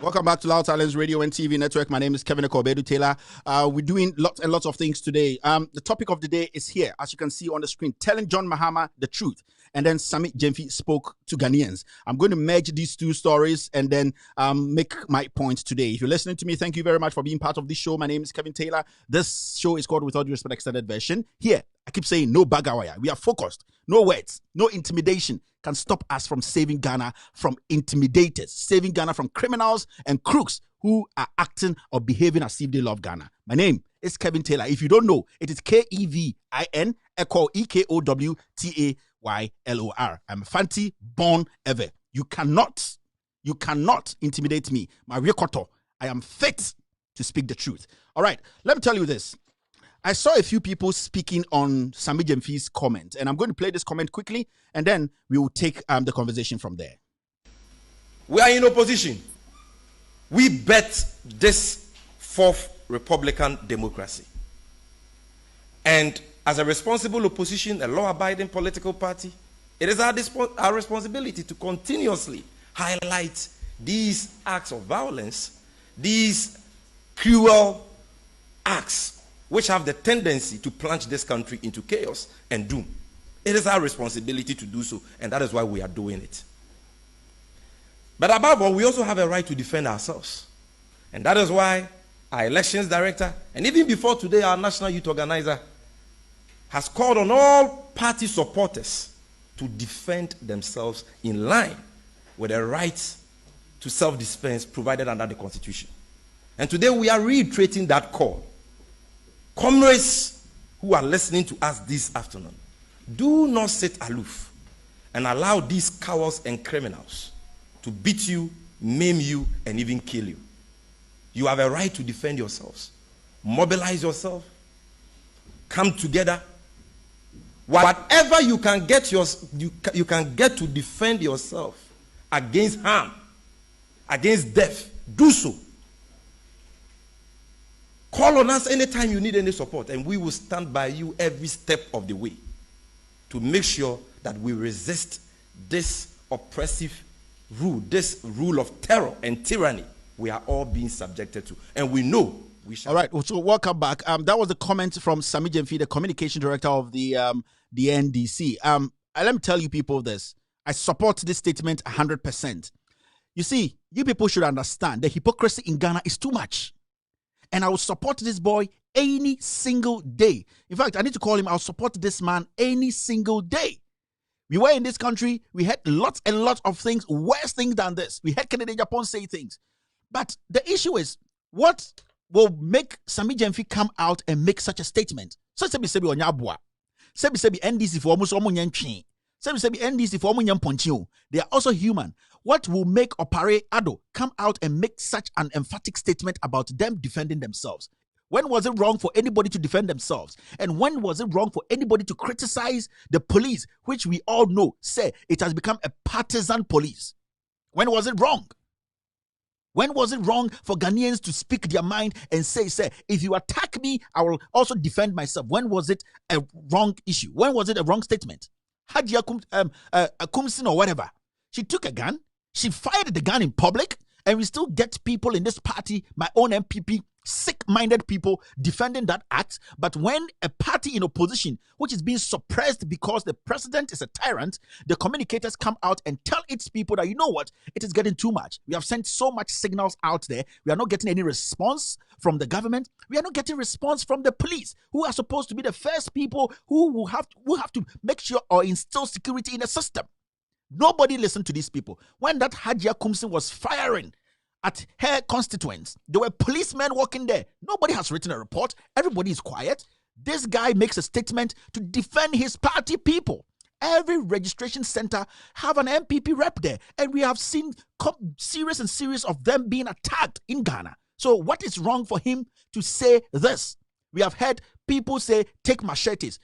Welcome back to Loud Talents Radio and TV Network. My name is Kevin Kobedu Taylor. We're doing lots and lots of things today. The topic of the day is here, as you can see on the screen, telling John Mahama the truth. And then SAMMY GYEMFI spoke to Ghanaians. I'm going to merge these two stories and then make my point today. If you're listening to me, thank you very much for being part of this show. My name is Kevin Taylor. This show is called With All Due Respect Extended Version. Here, I keep saying no bagawaya. We are focused. No words. No intimidation can stop us from saving Ghana from intimidators, saving Ghana from criminals and crooks who are acting or behaving as if they love Ghana. My name is Kevin Taylor. If you don't know, it is Kevin echo EKOWTAYLOR. I'm a Fanti born ever. You cannot intimidate me. My rekoto. I am fit to speak the truth. All right, let me tell you this. I saw a few people speaking on SAMMY GYEMFI's comment, and I'm going to play this comment quickly, and then we will take the conversation from there. We are in opposition. We bet this fourth Republican democracy. And as a responsible opposition, a law-abiding political party, it is our responsibility to continuously highlight these acts of violence, these cruel acts which have the tendency to plunge this country into chaos and doom. It is our responsibility to do so, and that is why we are doing it. But above all, we also have a right to defend ourselves. And that is why our elections director, and even before today, our national youth organizer, has called on all party supporters to defend themselves in line with the right to self-defense provided under the Constitution. And today we are reiterating that call. Comrades who are listening to us this afternoon, do not sit aloof and allow these cowards and criminals to beat you, maim you, and even kill you. You have a right to defend yourselves. Mobilize yourself. Come together. Whatever you can get you can get to defend yourself against harm, against death, do so. Call on us anytime you need any support, and we will stand by you every step of the way to make sure that we resist this oppressive rule, this rule of terror and tyranny we are all being subjected to. And we know we shall. All right, so welcome back. That was a comment from SAMMY GYEMFI, the communication director of the NDC. Let me tell you people this. I support this statement 100%. You see, you people should understand the hypocrisy in Ghana is too much. And I will support this boy any single day. In fact, I need to call him. I'll support this man any single day. We were in this country. We had lots and lots of things, worse things than this. We had Kennedy Japan say things. But the issue is, what will make SAMMY GYEMFI come out and make such a statement? So sebi onyabwa. Sebi NDC for almost omunyanchi. Sebi NDC for omunyanponchio. They are also human. What will make Opare Ado come out and make such an emphatic statement about them defending themselves? When was it wrong for anybody to defend themselves? And when was it wrong for anybody to criticize the police, which we all know, say it has become a partisan police? When was it wrong? When was it wrong for Ghanaians to speak their mind and say, if you attack me, I will also defend myself? When was it a wrong issue? When was it a wrong statement? Hadia Kumsin or whatever. She took a gun. She fired the gun in public, and we still get people in this party, my own MPP, sick-minded people defending that act. But when a party in opposition, which is being suppressed because the president is a tyrant, the communicators come out and tell its people that, you know what, it is getting too much. We have sent so much signals out there. We are not getting any response from the government. We are not getting response from the police, who are supposed to be the first people who have to make sure or instill security in the system. Nobody listened to these people. When that Hadia Kumsin was firing at her constituents, there were policemen walking there. Nobody has written a report. Everybody is quiet. This guy makes a statement to defend his party people. Every registration center have an MPP rep there. And we have seen series of them being attacked in Ghana. So what is wrong for him to say this? We have heard people say, take machetes.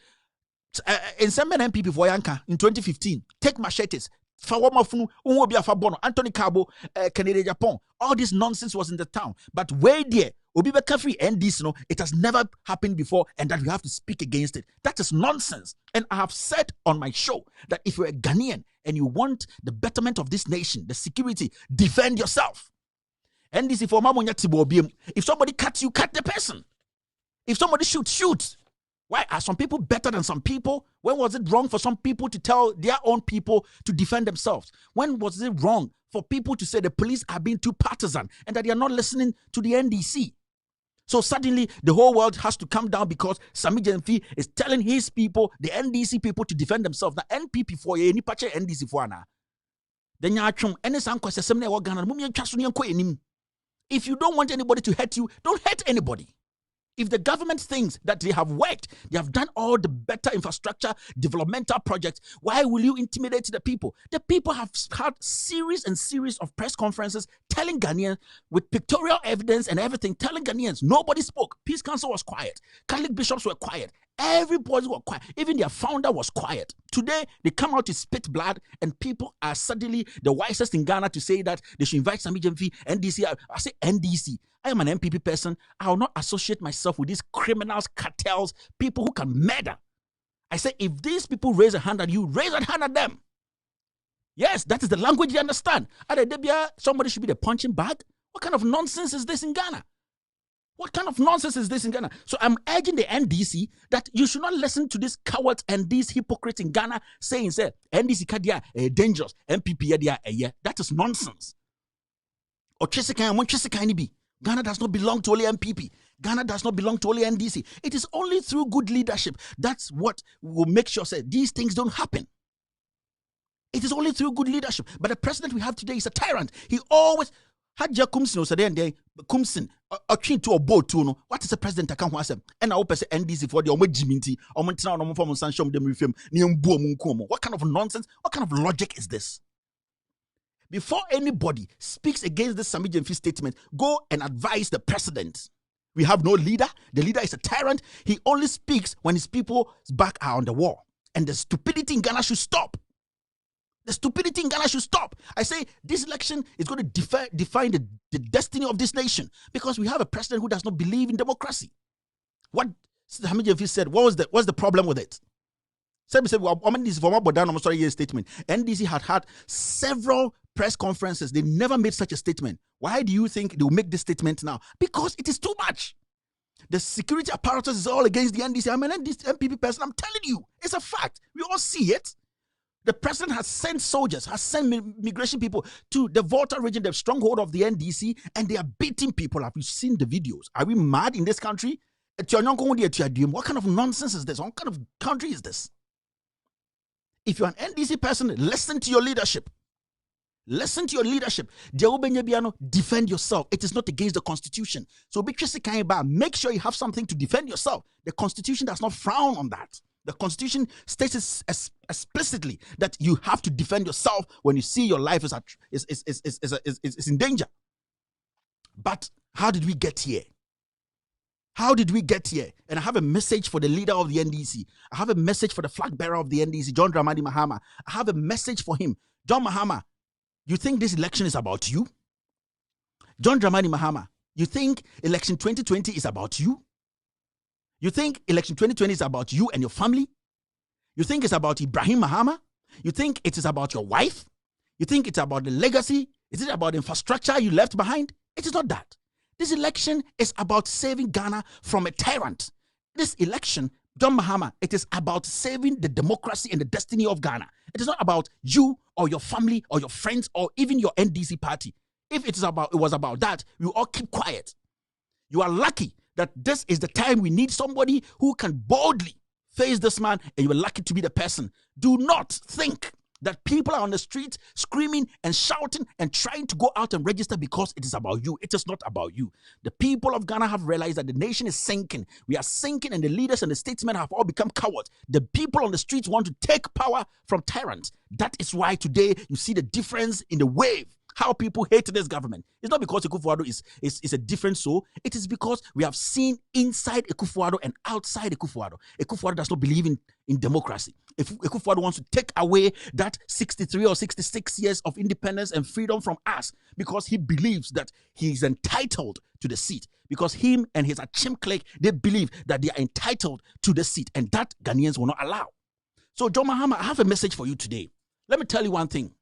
In some MPP for Yanka in 2015, take machetes. Anthony Cabo, Canada, Japan. All this nonsense was in the town. But where there, Obi free and this, it has never happened before, and that we have to speak against it. That is nonsense. And I have said on my show that if you're a Ghanaian and you want the betterment of this nation, the security, defend yourself. And this is for Mamonya Tibobium. If somebody cuts you, cut the person. If somebody shoots, shoot. Why are some people better than some people? When was it wrong for some people to tell their own people to defend themselves? When was it wrong for people to say the police are being too partisan and that they are not listening to the NDC? So suddenly the whole world has to come down because SAMMY GYEMFI is telling his people, the NDC people, to defend themselves. The NPP for you, any patch NDC for na. Then you are trying any if you don't want anybody to hurt you, don't hurt anybody. If the government thinks that they have worked, they have done all the better infrastructure, developmental projects, why will you intimidate the people? The people have had series and series of press conferences telling Ghanaians with pictorial evidence and everything, telling Ghanaians nobody spoke. Peace Council was quiet. Catholic bishops were quiet. Everybody was quiet. Even their founder was quiet. Today, they come out to spit blood, and people are suddenly the wisest in Ghana to say that they should invite SAMMY GYEMFI, NDC. I say NDC. I am an MPP person. I will not associate myself with these criminals, cartels, people who can murder. I say, if these people raise a hand at you, raise a hand at them. Yes, that is the language they understand. Somebody should be the punching bag. What kind of nonsense is this in Ghana? What kind of nonsense is this in Ghana? So I'm urging the NDC that you should not listen to these cowards and these hypocrites in Ghana saying, say, NDC kadia dangerous, MPP yadia. That is nonsense. Ghana does not belong to only MPP. Ghana does not belong to only NDC. It is only through good leadership. That's what will make sure that these things don't happen. It is only through good leadership. But the president we have today is a tyrant. He always Hadja Kumsin so then Kumsin a chin to a boat to what is the president I can't answer. And I hope NDC for the Omajiminti or Montana no form Sanshom dem refim Niambo Munkomo. What kind of nonsense? What kind of logic is this? Before anybody speaks against this SAMMY GYEMFI statement, go and advise the president. We have no leader. The leader is a tyrant. He only speaks when his people's back are on the wall. And the stupidity in Ghana should stop. The stupidity in Ghana should stop. I say this election is going to define the destiny of this nation because we have a president who does not believe in democracy. What SAMMY GYEMFI said, what's the problem with it? SAMMY said, well, this former Bodan almost a statement. NDC had several press conferences. They never made such a statement. Why do you think they will make this statement now? Because it is too much. The security apparatus is all against the NDC. I'm an MPP person. I'm telling you, it's a fact. We all see it. The president has sent soldiers, has sent migration people to the Volta region, the stronghold of the NDC, and they are beating people up. We've seen the videos. Are we mad in this country? What kind of nonsense is this? What kind of country is this? If you're an NDC person, listen to your leadership. Listen to your leadership. Defend yourself. It is not against the Constitution. So make sure you have something to defend yourself. The Constitution does not frown on that. The Constitution states explicitly that you have to defend yourself when you see your life is in danger. But how did we get here? How did we get here? And I have a message for the leader of the NDC. I have a message for the flag bearer of the NDC, John Dramani Mahama. I have a message for him. John Mahama, you think this election is about you? John Dramani Mahama, you think election 2020 is about you? You think election 2020 is about you and your family? You think it's about Ibrahim Mahama? You think it is about your wife? You think it's about the legacy? Is it about infrastructure you left behind? It is not that. This election is about saving Ghana from a tyrant. This election, John Mahama, it is about saving the democracy and the destiny of Ghana. It is not about you or your family or your friends or even your NDC party. If it was about that, we all keep quiet. You are lucky that this is the time we need somebody who can boldly face this man, and you are lucky to be the person. Do not think that people are on the street screaming and shouting and trying to go out and register because it is about you. It is not about you. The people of Ghana have realized that the nation is sinking. We are sinking, and the leaders and the statesmen have all become cowards. The people on the streets want to take power from tyrants. That is why today you see the difference in the wave. How people hate this government. It's not because Akufo-Addo is a different soul. It is because we have seen inside Akufo-Addo and outside Akufo-Addo. Akufo-Addo does not believe in democracy. If Akufo-Addo wants to take away that 63 or 66 years of independence and freedom from us because he believes that he is entitled to the seat. Because him and his Achim clique, they believe that they are entitled to the seat. And that Ghanaians will not allow. So, John Mahama, I have a message for you today. Let me tell you one thing.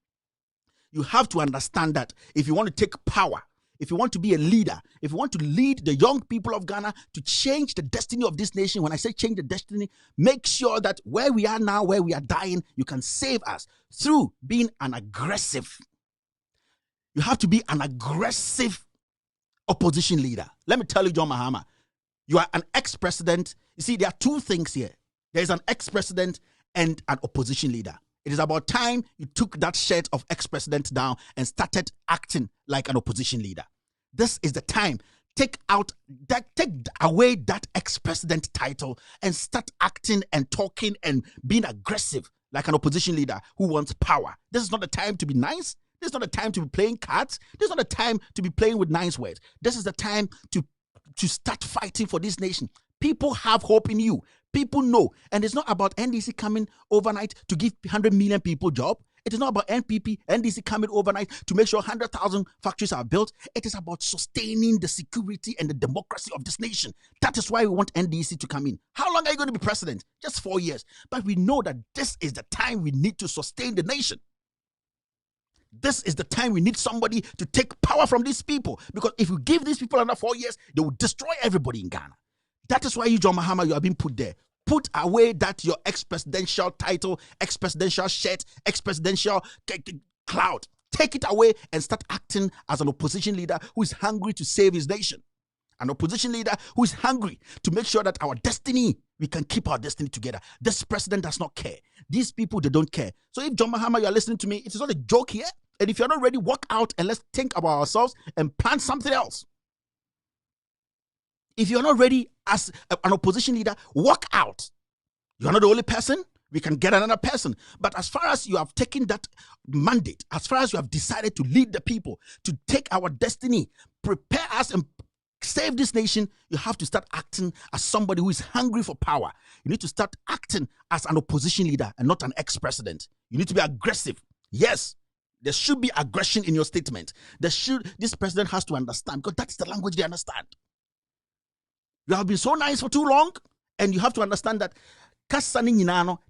You have to understand that if you want to take power, if you want to be a leader, if you want to lead the young people of Ghana to change the destiny of this nation, when I say change the destiny, make sure that where we are now, where we are dying, you can save us through being an aggressive. You have to be an aggressive opposition leader. Let me tell you, John Mahama, you are an ex-president. You see, there are two things here. There is an ex-president and an opposition leader. It is about time you took that shirt of ex-president down and started acting like an opposition leader. This is the time. Take away that ex-president title and start acting and talking and being aggressive like an opposition leader who wants power. This is not the time to be nice. This is not the time to be playing cards. This is not the time to be playing with nice words. This is the time to start fighting for this nation. People have hope in you. People know. And it's not about NDC coming overnight to give 100 million people job. It is not about NDC coming overnight to make sure 100,000 factories are built. It is about sustaining the security and the democracy of this nation. That is why we want NDC to come in. How long are you going to be president? Just 4 years. But we know that this is the time we need to sustain the nation. This is the time we need somebody to take power from these people. Because if we give these people another 4 years, they will destroy everybody in Ghana. That is why you, John Mahama, you have been put there. Put away that your ex-presidential title, ex-presidential shirt, ex-presidential cloud. Take it away and start acting as an opposition leader who is hungry to save his nation. An opposition leader who is hungry to make sure that our destiny, we can keep our destiny together. This president does not care. These people, they don't care. So if John Mahama, you are listening to me, it is not a joke here. And if you're not ready, walk out and let's think about ourselves and plan something else. If you're not ready as an opposition leader, walk out. You're not the only person. We can get another person. But as far as you have taken that mandate, as far as you have decided to lead the people, to take our destiny, prepare us and save this nation, you have to start acting as somebody who is hungry for power. You need to start acting as an opposition leader and not an ex-president. You need to be aggressive. Yes, there should be aggression in your statement. This president has to understand, because that's the language they understand. You have been so nice for too long, and you have to understand that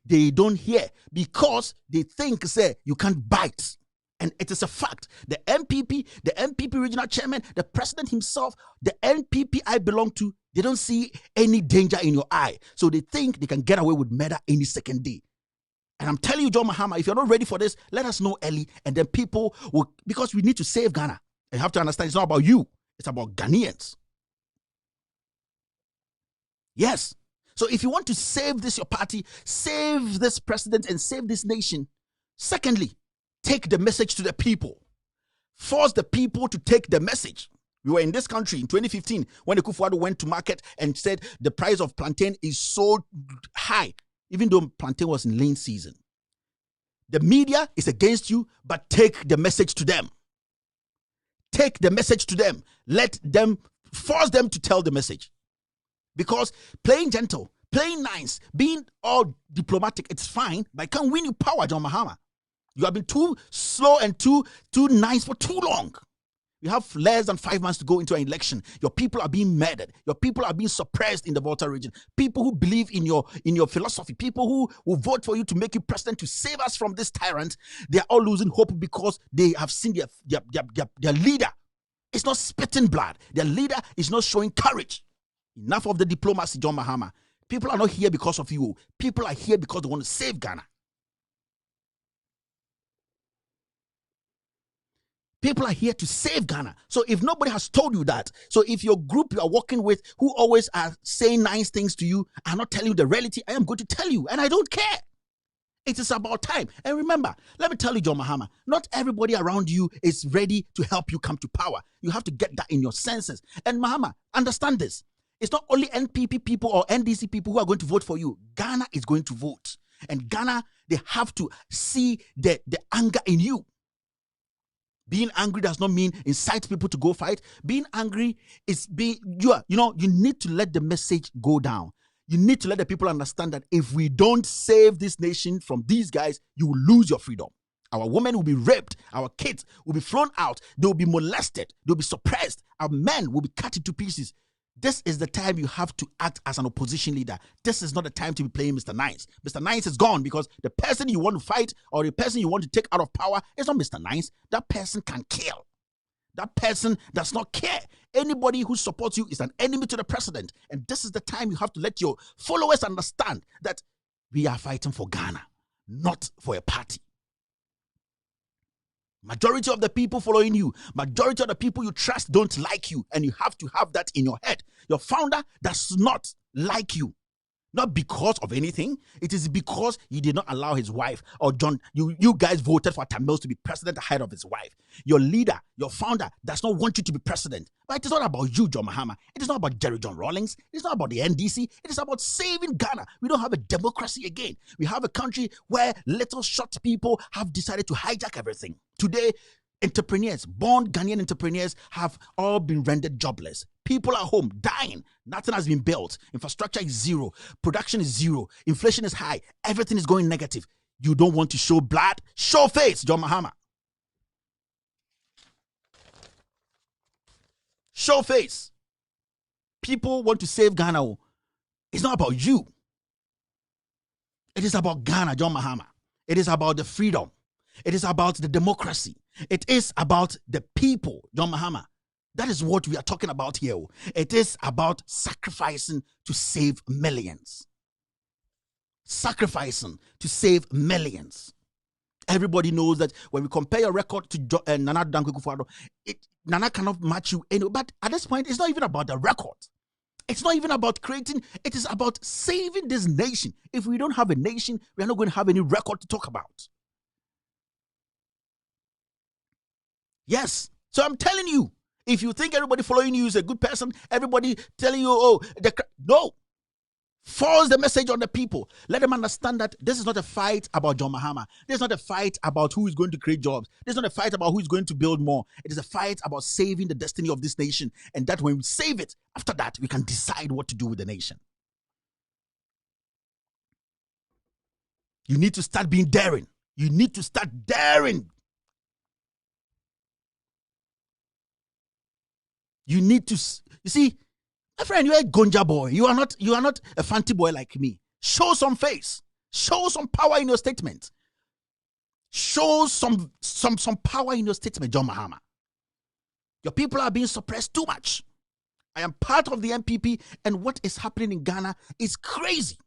they don't hear because they think, say, you can't bite. And it is a fact. The MPP regional chairman, the president himself, the NPP I belong to, they don't see any danger in your eye. So they think they can get away with murder any second day. And I'm telling you, John Mahama, if you're not ready for this, let us know early, and then people will, because we need to save Ghana. And you have to understand, it's not about you. It's about Ghanaians. Yes. So if you want to save this, your party, save this president and save this nation, secondly, take the message to the people. Force the people to take the message. We were in this country in 2015 when Akufo-Addo went to market and said the price of plantain is so high, even though plantain was in lean season. The media is against you, but take the message to them. Take the message to them. Let them, force them to tell the message. Because playing gentle, playing nice, being all diplomatic, it's fine, but it can't win you power, John Mahama. You have been too slow and too nice for too long. You have less than 5 months to go into an election. Your people are being murdered. Your people are being suppressed in the Volta region. People who believe in your philosophy, people who will vote for you to make you president to save us from this tyrant, they are all losing hope because they have seen their leader is not spitting blood. Their leader is not showing courage. Enough of the diplomacy, John Mahama. People are not here because of you. People are here because they want to save Ghana. People are here to save Ghana. So if nobody has told you that, so if your group you are working with who always are saying nice things to you are not telling you the reality, I am going to tell you, and I don't care. It is about time. And remember, let me tell you, John Mahama, not everybody around you is ready to help you come to power. You have to get that in your senses. And Mahama, understand this. It's not only NPP people or NDC people who are going to vote for you. Ghana is going to vote. And Ghana, they have to see the anger in you. Being angry does not mean incite people to go fight. Being angry is being, you need to let the message go down. You need to let the people understand that if we don't save this nation from these guys, you will lose your freedom. Our women will be raped. Our kids will be thrown out. They will be molested. They will be suppressed. Our men will be cut into pieces. This is the time you have to act as an opposition leader. This is not the time to be playing Mr. Nice. Mr. Nice is gone because the person you want to fight or the person you want to take out of power is not Mr. Nice. That person can kill. That person does not care. Anybody who supports you is an enemy to the president. And this is the time you have to let your followers understand that we are fighting for Ghana, not for a party. Majority of the people following you, majority of the people you trust don't like you, and you have to have that in your head. Your founder does not like you. Not because of anything. It is because you did not allow his wife, or John, you guys voted for Tamils to be president ahead of his wife. Your leader, your founder, does not want you to be president. But it is not about you, John Mahama. It is not about Jerry John Rawlings. It is not about the NDC. It is about saving Ghana. We don't have a democracy again. We have a country where little short people have decided to hijack everything. Today, entrepreneurs, born Ghanaian entrepreneurs, have all been rendered jobless. People are home dying. Nothing has been built. Infrastructure is zero. Production is zero. Inflation is high. Everything is going negative. You don't want to show blood? Show face, John Mahama. Show face. People want to save Ghana. It's not about you. It is about Ghana, John Mahama. It is about the freedom. It is about the democracy. It is about the people, John Mahama. That is what we are talking about here. It is about sacrificing to save millions. Sacrificing to save millions. Everybody knows that when we compare your record to Nana Dankwa Akufo-Addo, Nana cannot match you anyway. But at this point, it's not even about the record. It's not even about creating. It is about saving this nation. If we don't have a nation, we are not going to have any record to talk about. Yes. So I'm telling you, if you think everybody following you is a good person, everybody telling you, no. Force the message on the people. Let them understand that this is not a fight about John Mahama. This is not a fight about who is going to create jobs. This is not a fight about who is going to build more. It is a fight about saving the destiny of this nation. And that when we save it, after that, we can decide what to do with the nation. You need to start being daring. You need to start daring. You need to, you see, my friend, you're a Gonja boy. You are not a fancy boy like me. Show some face. Show some power in your statement. Show some power in your statement, John Mahama. Your people are being suppressed too much. I am part of the MPP, and what is happening in Ghana is crazy.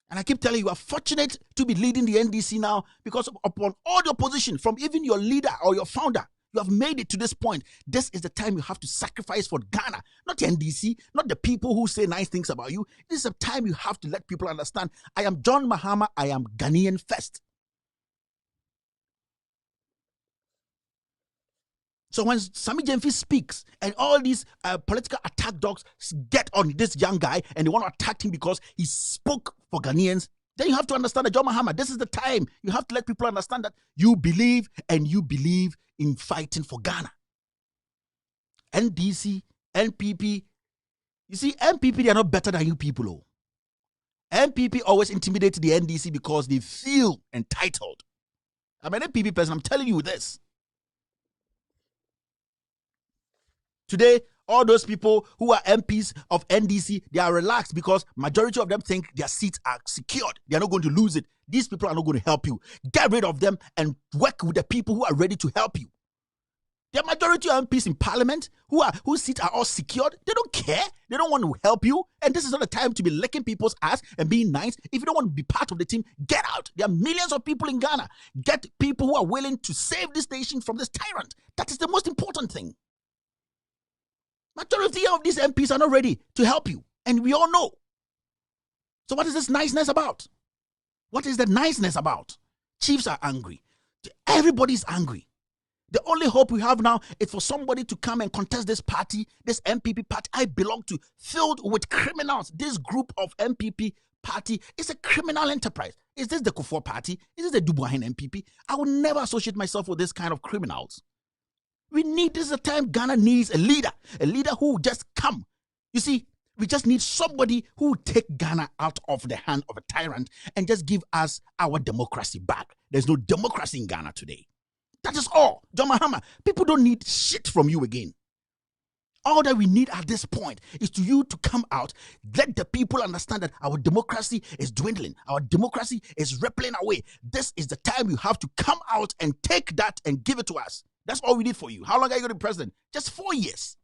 And I keep telling you, you are fortunate to be leading the NDC now because upon all the opposition, from even your leader or your founder, you have made it to this point. This is the time you have to sacrifice for Ghana, not the NDC, not the people who say nice things about you. This is a time you have to let people understand, I am John Mahama, I am Ghanaian first. So when SAMMY GYEMFI speaks and all these political attack dogs get on this young guy and they want to attack him because he spoke for Ghanaians, then you have to understand that John Mahama, this is the time. You have to let people understand that you believe in fighting for Ghana. NDC, NPP. You see, NPP, they are not better than you people. NPP always intimidate the NDC because they feel entitled. I'm an NPP person. I'm telling you this. Today, all those people who are MPs of NDC, they are relaxed because majority of them think their seats are secured. They are not going to lose it. These people are not going to help you. Get rid of them and work with the people who are ready to help you. The majority of MPs in parliament whose seats are all secured, they don't care. They don't want to help you. And this is not the time to be licking people's ass and being nice. If you don't want to be part of the team, get out. There are millions of people in Ghana. Get people who are willing to save this nation from this tyrant. That is the most important thing. Majority of these MPs are not ready to help you. And we all know. So what is this niceness about? What is the niceness about? Chiefs are angry. Everybody's angry. The only hope we have now is for somebody to come and contest this party, this MPP party I belong to, filled with criminals. This group of MPP party is a criminal enterprise. Is this the Kufuor party? Is this the Dubuahin MPP? I will never associate myself with this kind of criminals. This is a time Ghana needs a leader who will just come. You see, we just need somebody who will take Ghana out of the hand of a tyrant and just give us our democracy back. There's no democracy in Ghana today. That is all. John Mahama, people don't need shit from you again. All that we need at this point is to you to come out, let the people understand that our democracy is dwindling. Our democracy is rippling away. This is the time you have to come out and take that and give it to us. That's all we need for you. How long are you going to be president? Just 4 years.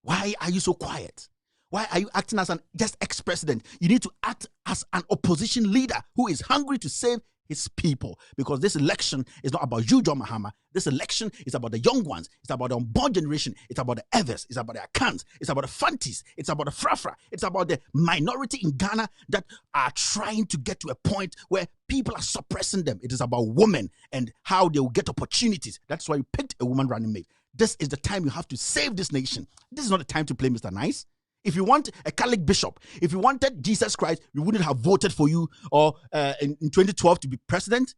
Why are you so quiet? Why are you acting as an just ex-president? You need to act as an opposition leader who is hungry to save his people, because this election is not about you, John Mahama. This election is about the young ones. It's about the unborn generation. It's about the Evers. It's about the Akans. It's about the Fantis. It's about the Frafra. It's about the minority in Ghana that are trying to get to a point where people are suppressing them. It is about women and how they will get opportunities. That's why you picked a woman running mate. This is the time you have to save this nation. This is not the time to play Mr. Nice. If you want a Catholic bishop, if you wanted Jesus Christ, we wouldn't have voted for you or in 2012 to be president.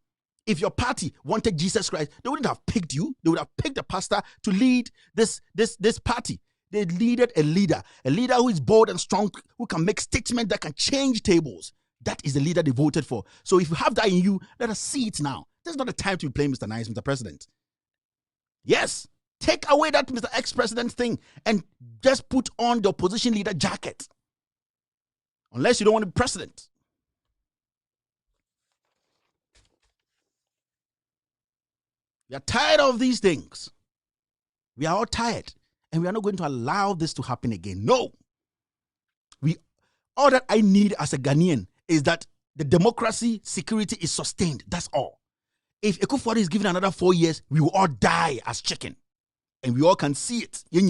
If your party wanted Jesus Christ, they wouldn't have picked you. They would have picked a pastor to lead this party. They needed a leader who is bold and strong, who can make statements that can change tables. That is the leader they voted for. So if you have that in you, let us see it now. This is not the time to be playing Mr. Nice, Mr. President. Yes. Take away that Mr. Ex-President thing and just put on the opposition leader jacket. Unless you don't want to be president. We are tired of these things. We are all tired. And we are not going to allow this to happen again. No. All that I need as a Ghanaian is that the democracy, security is sustained. That's all. If Ekufuor is given another 4 years, we will all die as chicken. And we all can see it. We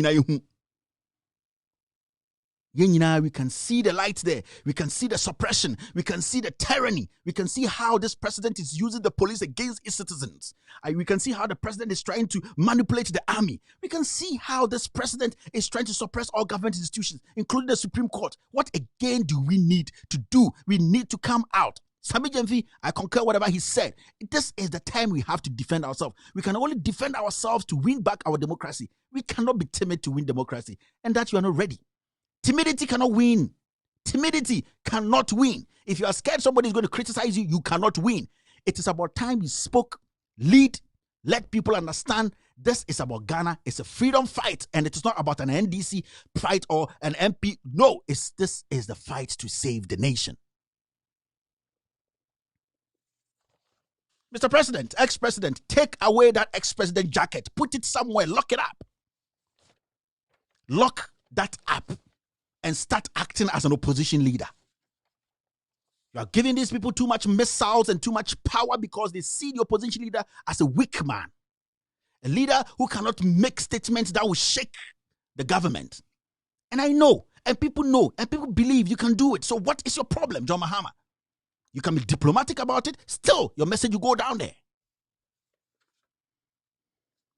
can see the light there. We can see the suppression. We can see the tyranny. We can see how this president is using the police against its citizens. We can see how the president is trying to manipulate the army. We can see how this president is trying to suppress all government institutions, including the Supreme Court. What again do we need to do? We need to come out. SAMMY GYEMFI, I concur whatever he said. This is the time we have to defend ourselves. We can only defend ourselves to win back our democracy. We cannot be timid to win democracy. And that you are not ready. Timidity cannot win. Timidity cannot win. If you are scared somebody is going to criticize you, you cannot win. It is about time you spoke, lead, let people understand this is about Ghana. It's a freedom fight. And it is not about an NDC fight or an MP. No, this is the fight to save the nation. Mr. President, ex-president, take away that ex-president jacket. Put it somewhere. Lock it up. Lock that up and start acting as an opposition leader. You are giving these people too much missiles and too much power because they see the opposition leader as a weak man. A leader who cannot make statements that will shake the government. And I know, and people know, and people believe you can do it. So what is your problem, John Mahama? You can be diplomatic about it. Still, your message will go down there.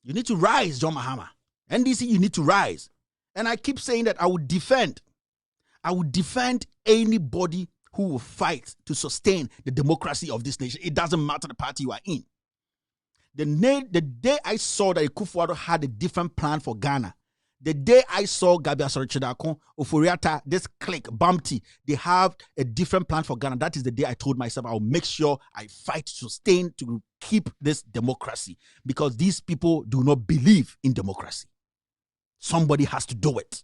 You need to rise, John Mahama. NDC, you need to rise. And I keep saying that I would defend anybody who will fight to sustain the democracy of this nation. It doesn't matter the party you are in. The day I saw that Ekufuor had a different plan for Ghana, the day I saw Gabi Asoro-Chidakon, Oforiata, this clique, Bumpty, they have a different plan for Ghana. That is the day I told myself I'll make sure I fight to sustain, to keep this democracy. Because these people do not believe in democracy. Somebody has to do it.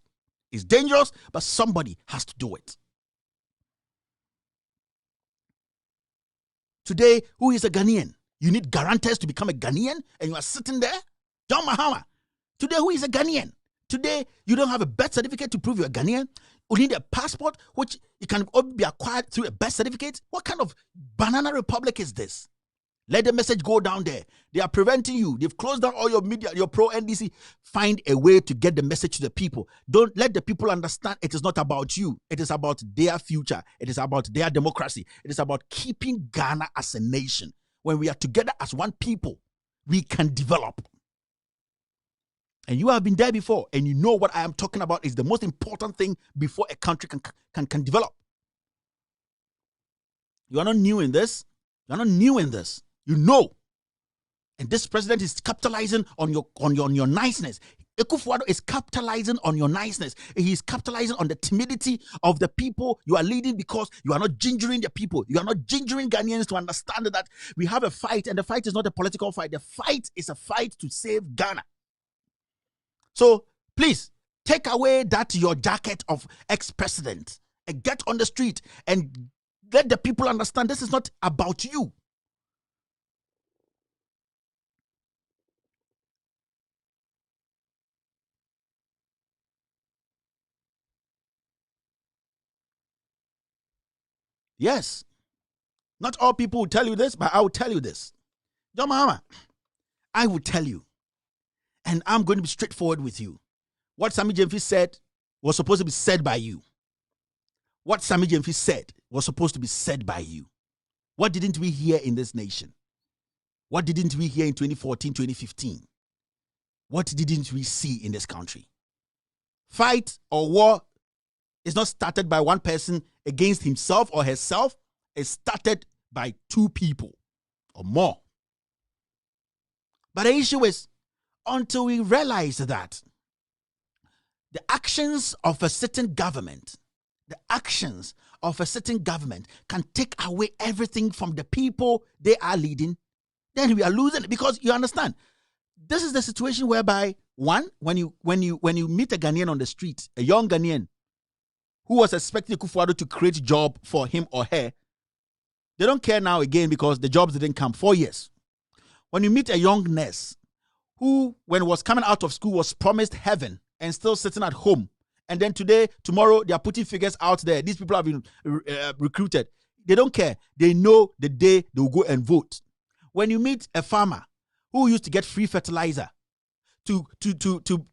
It's dangerous, but somebody has to do it. Today, who is a Ghanaian? You need guarantors to become a Ghanaian, and you are sitting there? John Mahama. Today, who is a Ghanaian? Today, you don't have a birth certificate to prove you're a Ghanaian. You need a passport, which you can only be acquired through a birth certificate. What kind of banana republic is this? Let the message go down there. They are preventing you. They've closed down all your media, your pro-NDC. Find a way to get the message to the people. Don't let the people understand it is not about you. It is about their future. It is about their democracy. It is about keeping Ghana as a nation. When we are together as one people, we can develop. And you have been there before, and you know what I am talking about is the most important thing before a country can develop. You are not new in this. You are not new in this. You know. And this president is capitalizing on your niceness. Akufo-Addo is capitalizing on your niceness. He is capitalizing on the timidity of the people you are leading because you are not gingering the people. You are not gingering Ghanaians to understand that we have a fight, and the fight is not a political fight. The fight is a fight to save Ghana. So please take away that your jacket of ex-president and get on the street and let the people understand this is not about you. Yes. Not all people will tell you this, but I will tell you this. John Mahama, I will tell you. And I'm going to be straightforward with you. What SAMMY GYEMFI said was supposed to be said by you. What SAMMY GYEMFI said was supposed to be said by you. What didn't we hear in this nation? What didn't we hear in 2014, 2015? What didn't we see in this country? Fight or war is not started by one person against himself or herself. It's started by two people or more. But the issue is, until we realize that the actions of a certain government, can take away everything from the people they are leading, then we are losing it. Because you understand, this is the situation whereby, one, when you meet a Ghanaian on the street, a young Ghanaian who was expecting Akufo-Addo to create a job for him or her, they don't care now again because the jobs didn't come 4 years. When you meet a young nurse who, when was coming out of school, was promised heaven and still sitting at home, and then today, tomorrow, they are putting figures out there. These people have been recruited. They don't care. They know the day they will go and vote. When you meet a farmer who used to get free fertilizer to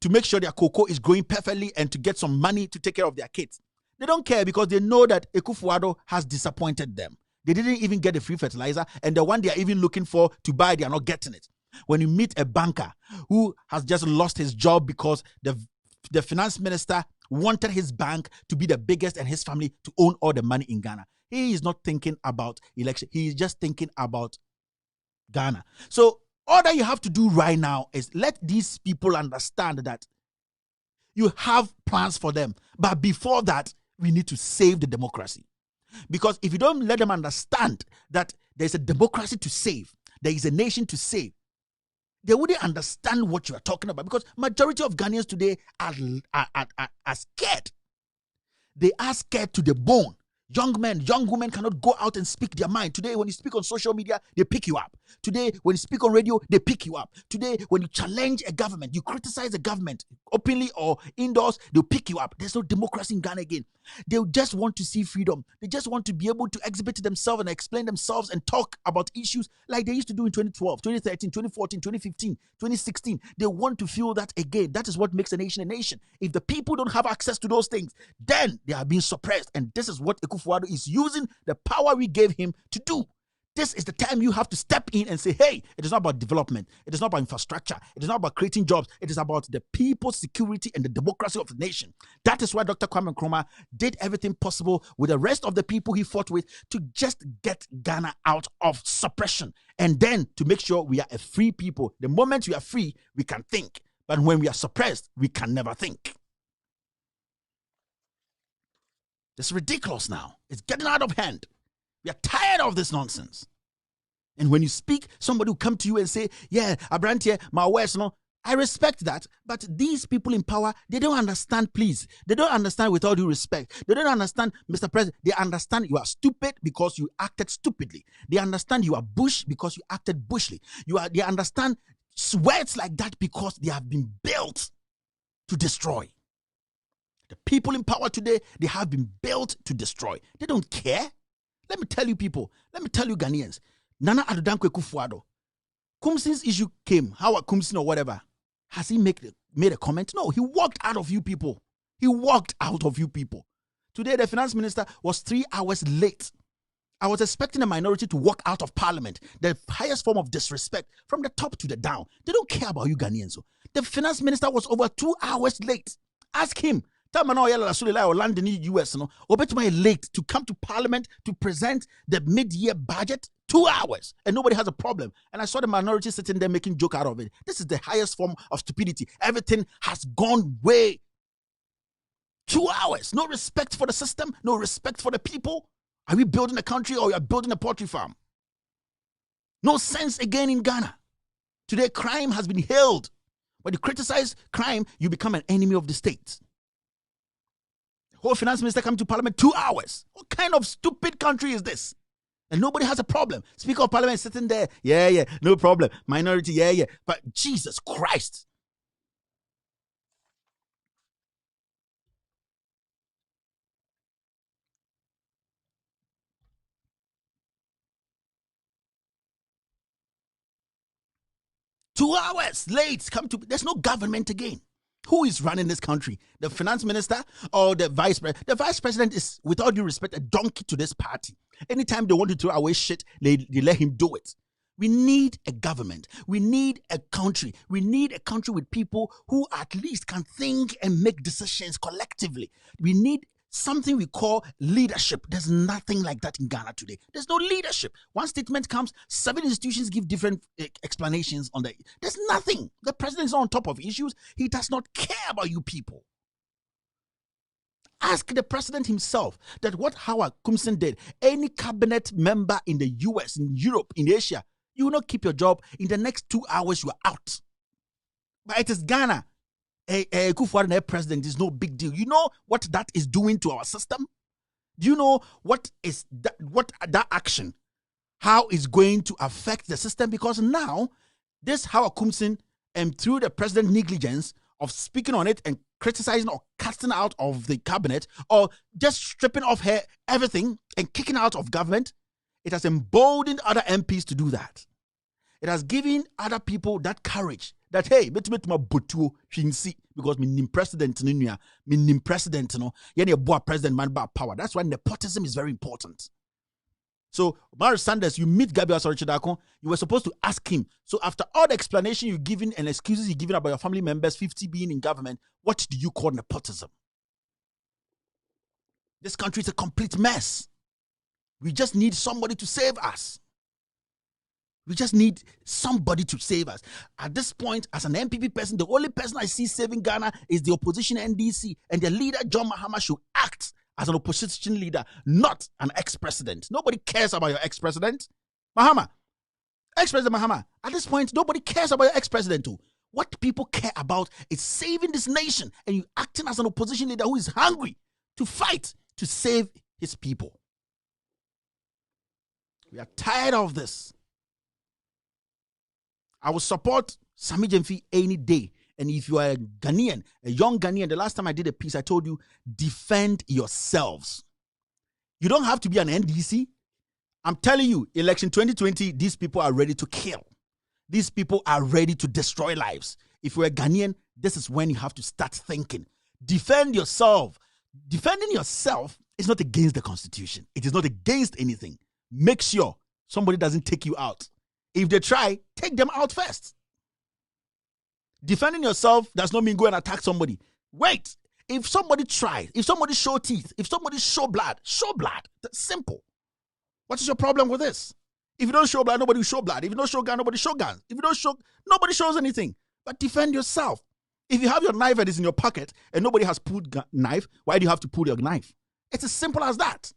make sure their cocoa is growing perfectly and to get some money to take care of their kids, they don't care because they know that Akufo-Addo has disappointed them. They didn't even get the free fertilizer, and the one they are even looking for to buy, they are not getting it. When you meet a banker who has just lost his job because the finance minister wanted his bank to be the biggest and his family to own all the money in Ghana, he is not thinking about election. He is just thinking about Ghana. So all that you have to do right now is let these people understand that you have plans for them. But before that, we need to save the democracy. Because if you don't let them understand that there's a democracy to save, there is a nation to save, they wouldn't understand what you are talking about. Because majority of Ghanaians today are scared. They are scared to the bone. Young men, young women cannot go out and speak their mind. Today, when you speak on social media, they pick you up. Today, when you speak on radio, they pick you up. Today, when you challenge a government, you criticize the government openly or indoors, they'll pick you up. There's no democracy in Ghana again. They just want to see freedom. They just want to be able to exhibit themselves and explain themselves and talk about issues like they used to do in 2012, 2013, 2014, 2015, 2016. They want to feel that again. That is what makes a nation a nation. If the people don't have access to those things, then they are being suppressed. And this is what Akufo-Addo is using the power we gave him to do. This is the time you have to step in and say, hey, it is not about development. It is not about infrastructure. It is not about creating jobs. It is about the people's security and the democracy of the nation. That is why Dr. Kwame Nkrumah did everything possible with the rest of the people he fought with to just get Ghana out of suppression and then to make sure we are a free people. The moment we are free, we can think. But when we are suppressed, we can never think. It's ridiculous now. It's getting out of hand. We are tired of this nonsense. And when you speak, somebody will come to you and say, yeah, Abrantie, my words, no. I respect that. But these people in power, they don't understand, please. They don't understand with all due respect. They don't understand, Mr. President. They understand you are stupid because you acted stupidly. They understand you are bush because you acted bushly. They understand words like that because they have been built to destroy. The people in power today, they have been built to destroy. They don't care. Let me tell you people, let me tell you Ghanaians, Nana Addo Dankwa Akufo-Addo. Kumsin's issue came, Howard Kumsin or whatever. Has he made a comment? No, he walked out of you people. He walked out of you people. Today, the finance minister was 3 hours late. I was expecting a minority to walk out of parliament. The highest form of disrespect from the top to the down. They don't care about you Ghanaians. The finance minister was over 2 hours late. Ask him. Tell me now, or land in the US, no, or bet my late to come to parliament to present the mid-year budget. 2 hours, and nobody has a problem. And I saw the minority sitting there making joke out of it. This is the highest form of stupidity. Everything has gone way. 2 hours. No respect for the system. No respect for the people. Are we building a country or are we building a poultry farm? No sense again in Ghana. Today, crime has been hailed. When you criticize crime, you become an enemy of the state. The whole finance minister come to parliament 2 hours. What kind of stupid country is this? And nobody has a problem. Speaker of Parliament sitting there. Yeah, no problem. Minority, yeah. But Jesus Christ. Two hours late. There's no government again. Who is running this country? The finance minister or the vice president? The vice president is, with all due respect, a donkey to this party. Anytime they want to throw away shit, they let him do it. We need a government. We need a country. We need a country with people who at least can think and make decisions collectively. We need something we call leadership. There's nothing like that in Ghana today. There's no leadership. One statement comes, 7 institutions give different explanations on that. There's nothing. The president is not on top of issues. He does not care about you people. Ask the president himself that what Howard Kumsin did, any cabinet member in the US, in Europe, in Asia, you will not keep your job. In the next 2 hours, you are out. But it is Ghana. Akufo-Addo president is no big deal. You know what that is doing to our system? Do you know what that action, how it's going to affect the system? Because now, this Howard Kumsin, and through the president's negligence of speaking on it and criticizing or casting out of the cabinet or just stripping off everything and kicking out of government, it has emboldened other MPs to do that. It has given other people that courage that, hey, because me president, me president, president man about power. That's why nepotism is very important. So, Mario Sanders, you meet Gabriel Asoro-Chidakon, you were supposed to ask him. So, after all the explanation you've given and excuses you've given about your family members, 50 being in government, what do you call nepotism? This country is a complete mess. We just need somebody to save us. We just need somebody to save us. At this point, as an MPP person, the only person I see saving Ghana is the opposition NDC, and the leader, John Mahama, should act as an opposition leader, not an ex-president. Nobody cares about your ex-president. Mahama, ex-president Mahama, at this point, nobody cares about your ex-president too. What people care about is saving this nation, and you acting as an opposition leader who is hungry to fight to save his people. We are tired of this. I will support SAMMY GYEMFI any day. And if you are a Ghanaian, a young Ghanaian, the last time I did a piece, I told you, defend yourselves. You don't have to be an NDC. I'm telling you, election 2020, these people are ready to kill. These people are ready to destroy lives. If you're a Ghanaian, this is when you have to start thinking. Defend yourself. Defending yourself is not against the Constitution. It is not against anything. Make sure somebody doesn't take you out. If they try, take them out first. Defending yourself does not mean go and attack somebody. Wait. If somebody tries, if somebody show teeth, if somebody show blood, show blood. That's simple. What is your problem with this? If you don't show blood, nobody will show blood. If you don't show gun, nobody show guns. If you don't show, nobody shows anything. But defend yourself. If you have your knife and it's in your pocket and nobody has pulled knife, why do you have to pull your knife? It's as simple as that.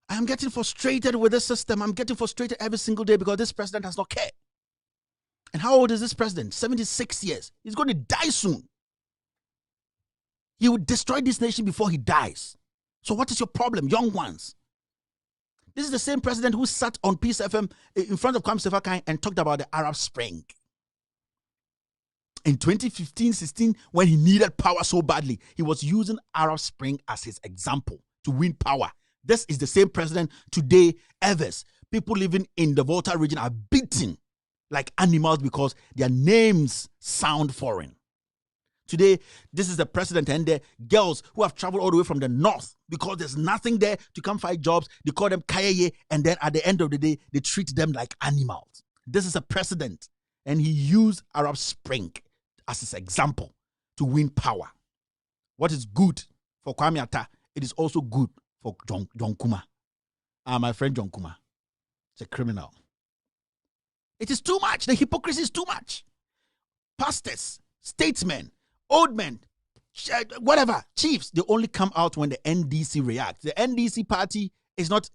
I'm getting frustrated with this system. I'm getting frustrated every single day because this president has not cared. And how old is this president? 76 years. He's going to die soon. He will destroy this nation before he dies. So what is your problem, young ones? This is the same president who sat on Peace FM in front of Kwame Sefa Kaine and talked about the Arab Spring. In 2015-16, when he needed power so badly, he was using Arab Spring as his example to win power. This is the same president today. Evers, people living in the Volta region are beaten like animals because their names sound foreign. Today, this is the president and the girls who have traveled all the way from the north because there's nothing there to come find jobs. They call them kayeye, and then at the end of the day, they treat them like animals. This is a president, and he used Arab Spring as his example to win power. What is good for Kwame Atta, it is also good for John Kuma. My friend John Kuma. It's a criminal. It is too much. The hypocrisy is too much. Pastors, statesmen, old men, whatever, chiefs, they only come out when the NDC reacts. The NDC party is not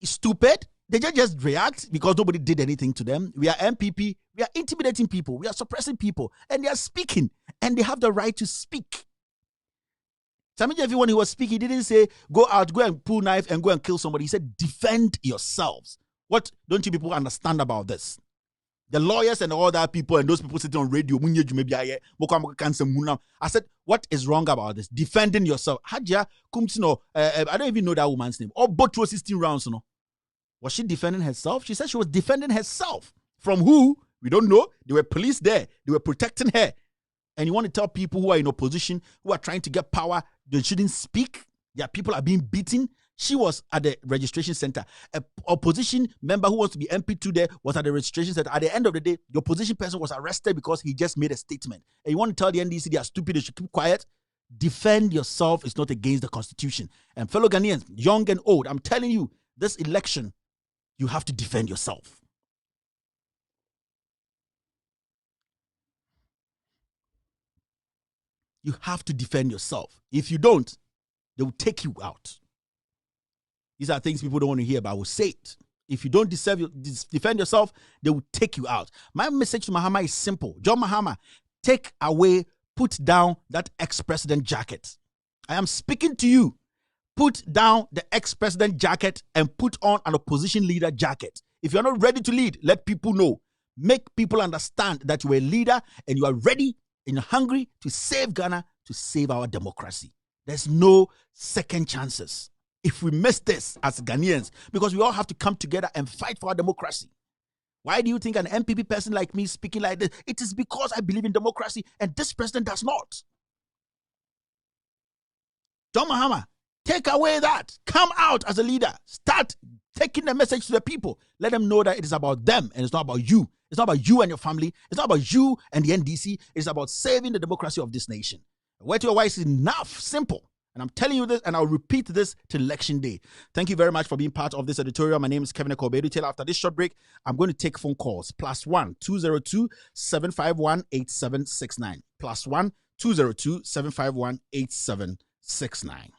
stupid. They just react because nobody did anything to them. We are MPP. We are intimidating people. We are suppressing people. And they are speaking. And they have the right to speak. Everyone who was speaking, he didn't say, go out, go and pull knife and go and kill somebody. He said, defend yourselves. What don't you people understand about this? The lawyers and all that people and those people sitting on radio, I said, what is wrong about this? Defending yourself. Hadia Kumtino, I don't even know that woman's name. Or Botro 16 rounds, no. Was she defending herself? She said she was defending herself. From who? We don't know. There were police there. They were protecting her. And you want to tell people who are in opposition, who are trying to get power, they shouldn't speak? Their people are being beaten. She was at the registration center. An opposition member who wants to be MP2 there was at the registration center. At the end of the day, the opposition person was arrested because he just made a statement. And you want to tell the NDC they are stupid, they should keep quiet? Defend yourself is not against the Constitution. And fellow Ghanaians, young and old, I'm telling you, this election, you have to defend yourself. You have to defend yourself. If you don't, they will take you out. These are things people don't want to hear, but I will say it. If you don't defend yourself, they will take you out. My message to Mahama is simple. John Mahama, take away, put down that ex-president jacket. I am speaking to you. Put down the ex-president jacket and put on an opposition leader jacket. If you're not ready to lead, let people know. Make people understand that you're a leader and you are ready and you're hungry to save Ghana, to save our democracy. There's no second chances. If we miss this as Ghanaians, because we all have to come together and fight for our democracy. Why do you think an MPP person like me speaking like this? It is because I believe in democracy and this president does not. John Mahama, take away that. Come out as a leader. Start taking the message to the people. Let them know that it is about them and it's not about you. It's not about you and your family. It's not about you and the NDC. It's about saving the democracy of this nation. Word to your wife is enough. Simple. And I'm telling you this, and I'll repeat this till election day. Thank you very much for being part of this editorial. My name is Kevin Ekobedu. After this short break, I'm going to take phone calls. +1 202 751 8769. +1 202 751 8769.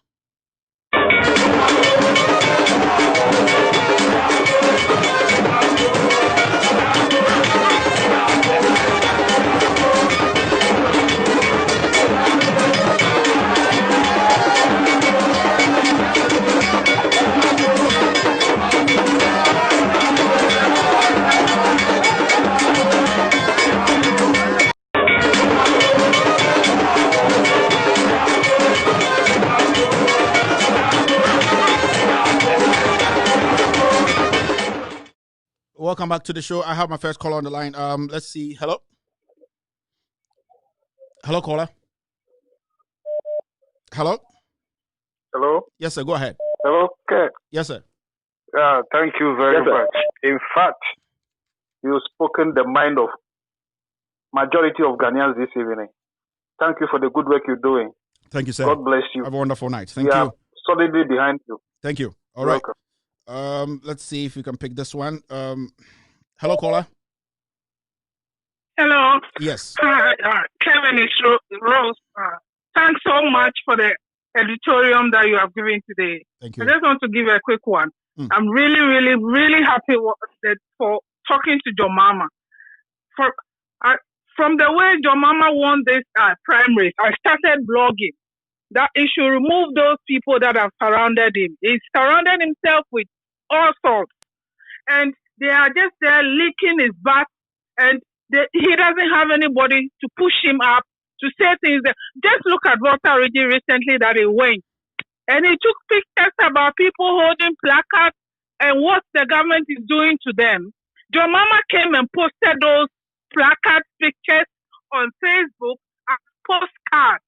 Welcome back to the show. I have my first caller on the line. Let's see. Hello? Hello, caller? Hello? Hello? Yes, sir. Go ahead. Hello? Okay. Yes, sir. Thank you very much. In fact, you've spoken the mind of majority of Ghanaians this evening. Thank you for the good work you're doing. Thank you, sir. God bless you. Have a wonderful night. Thank we you. are solidly behind you. Thank you. All You're right. welcome. Let's see if we can pick this one. Hello, caller. Hello. Yes. Hi, Kevin is Rose. Thanks so much for the editorium that you have given today. Thank you. I just want to give a quick one. I'm really, really, really happy for talking to Jomama. From the way Jomama won this primaries, I started blogging that he should remove those people that have surrounded him. He's surrounded himself with all sorts. And they are just there licking his butt and he doesn't have anybody to push him up to say things. Just look at Volta region recently that he went. And he took pictures about people holding placards and what the government is doing to them. Your mama came and posted those placard pictures on Facebook as postcards.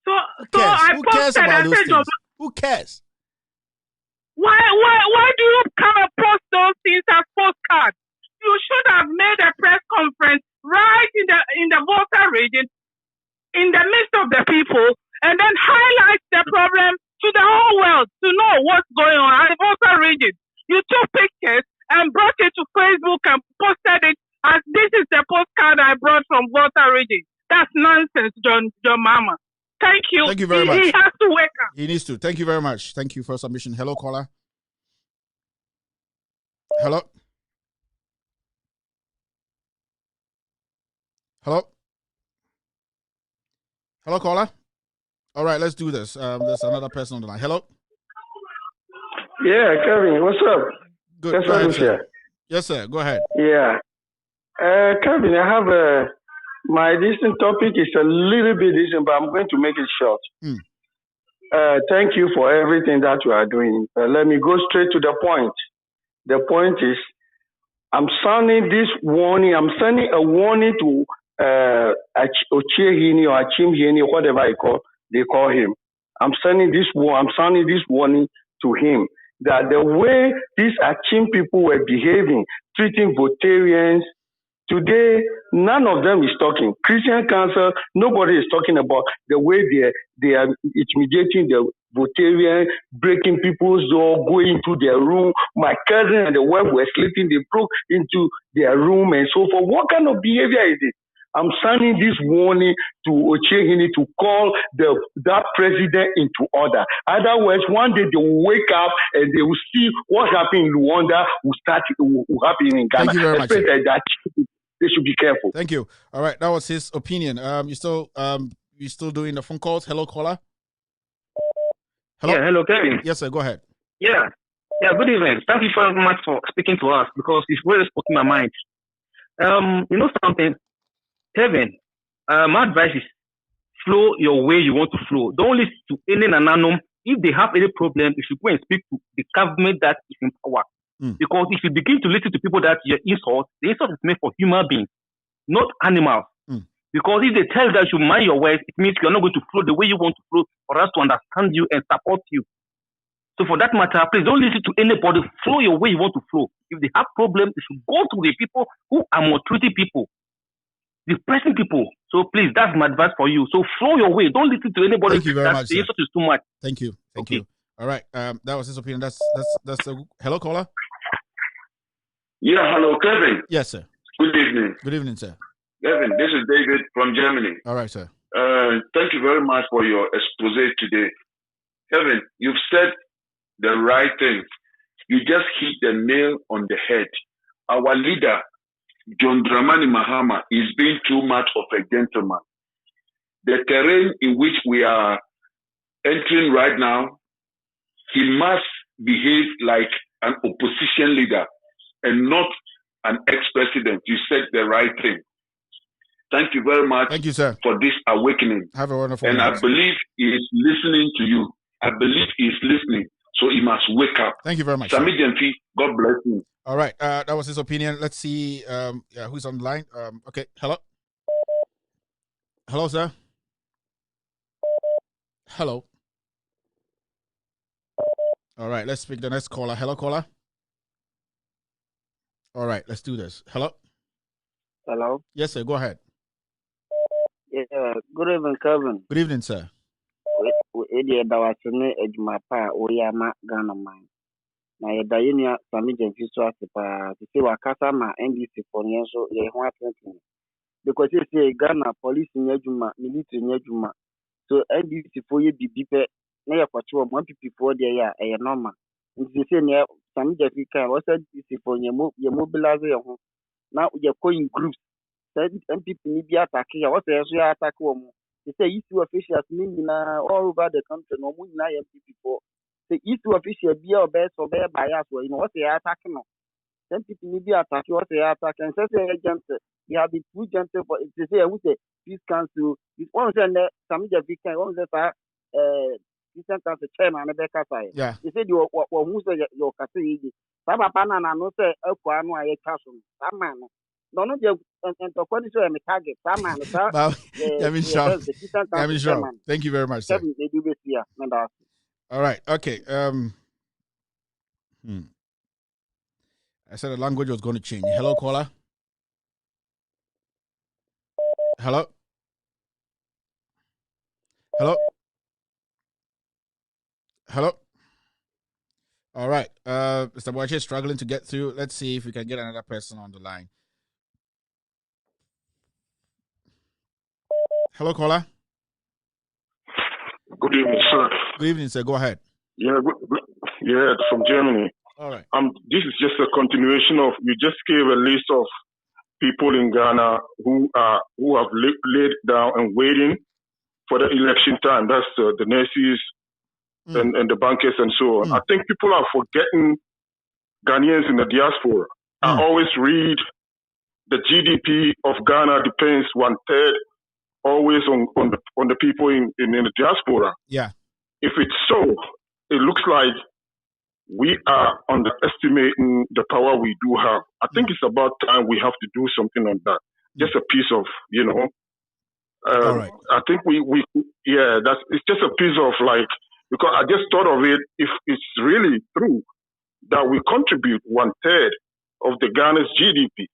So I posted and said, who cares? Why do you come and post those things as postcards? You should have made a press conference right in the Volta region, in the midst of the people, and then highlight the problem to the whole world to know what's going on at the Volta region. You took pictures and brought it to Facebook and posted it as this is the postcard I brought from Volta region. That's nonsense, John Mama. Thank you. Thank you very much. He has to wake up. He needs to. Thank you very much. Thank you for submission. Hello, caller. Hello. Hello. Hello, caller. All right, let's do this. There's another person on the line. Hello. Yeah, Kevin, what's up? Good. Go ahead, sir. Yes, sir. Go ahead. Yeah. Kevin, I have my recent topic is a little bit different, but I'm going to make it short. Thank you for everything that you are doing. Let me go straight to the point. The point is, I'm sounding this warning. I'm sending a warning to Ochiehini or Achimhini, whatever they call him. I'm sounding this warning to him that the way these Achim people were behaving, treating Votarians, today, none of them is talking. Christian Council, nobody is talking about the way they are intimidating the Votarian, breaking people's door, going into their room. My cousin and the wife were sleeping, they broke into their room and so forth. What kind of behavior is it? I'm sending this warning to Ochiehini to call that president into order. Otherwise, one day they will wake up and they will see what happened in Rwanda will happen in Ghana. Thank you very much. They should be careful. Thank you. All right, that was his opinion. You still doing the phone calls? Hello, caller. Hello. Yeah, hello, Kevin. Yes, sir. Go ahead. Yeah. Good evening. Thank you very much for speaking to us because it's really spoken my mind. You know something, Kevin? My advice is flow your way you want to flow. Don't listen to any anonymous. If they have any problem, you should go and speak to the government that is in power. Because if you begin to listen to people that you insult, the insult is made for human beings, not animals. Because if they tell that you mind your words, it means you're not going to flow the way you want to flow for us to understand you and support you. So for that matter, please don't listen to anybody. Flow your way you want to flow. If they have problems, they should go to the people who are maltreating people, depressing people. So please, that's my advice for you. So flow your way. Don't listen to anybody. Thank you very much. The insult is too much. Thank you. Thank you. All right. That was his opinion. That's hello, caller. Yeah, hello, Kevin. Yes, sir. Good evening. Good evening, sir. Kevin, this is David from Germany. All right, sir. Thank you very much for your expose today. Kevin, you've said the right thing. You just hit the nail on the head. Our leader, John Dramani Mahama, is being too much of a gentleman. The terrain in which we are entering right now, he must behave like an opposition leader and not an ex-president. You said the right thing. Thank you very much. Thank you, sir, for this awakening. Have a wonderful And night. I believe he is listening to you. I believe he is listening. So he must wake up. Thank you very much. Sammy GYEMFI, God bless you. All right. That was his opinion. Let's see who's on the line. Okay. Hello. Hello, sir. Hello. All right. Let's pick the next caller. Hello, caller. All right. Let's do this. Hello. Hello. Yes, sir. Go ahead. Yeah. Good evening, Kevin. Good evening, sir. Na yɛda yɛ nua Sammy GYEMFI so ase paa te sɛ wakasa ma NDC fo ne nso yɛ ho atenten because say Ghana police nyɛ adwuma military nyɛ adwuma so NDC fo yɛ bibi pɛ na yɛ kwache wɔ mo MPP fo deɛ yɛ a ɛyɛ normal nti say ne Sammy GYEMFI kan wɔ sɛ NDC fo yɛ mobilize yɛ ho na yɛ ko in groups sɛ MPP ni bi attack ya wɔ sɛ so yɛ attack wɔ mo te sɛ issue officials ni nyinaa all over the country no mo nyinaa yɛ MPP fo the issue official be or best or bear bias, you know what they are attacking. Some people need to attack you or say attack and say gentle. You have been too gentle for it. They say, who say peace council. This one said some big time. One said peace council chairman and Becca side. Yeah. They said you who say your castle. Some papa na no say no I castle. Some man. No, and to quality so me target. Some man. Thank you very much, sir. All right. Okay. I said the language was going to change. Hello, caller. Hello. Hello. Hello. All right. Mr. Boache is struggling to get through. Let's see if we can get another person on the line. Hello, caller. Good evening, sir. Good evening, sir. Go ahead. Yeah, yeah, from Germany. All right. This is just a continuation of, you just gave a list of people in Ghana who have laid down and waiting for the election time. That's the nurses and the bankers and so on. I think people are forgetting Ghanaians in the diaspora. I always read the GDP of Ghana depends 1/3 always on the people in the diaspora. Yeah. If it's so, it looks like we are underestimating the power we do have. I think it's about time we have to do something on that. Just a piece of, all right. I think it's just a piece of because I just thought of it, if it's really true that we contribute 1/3 of the Ghana's GDP.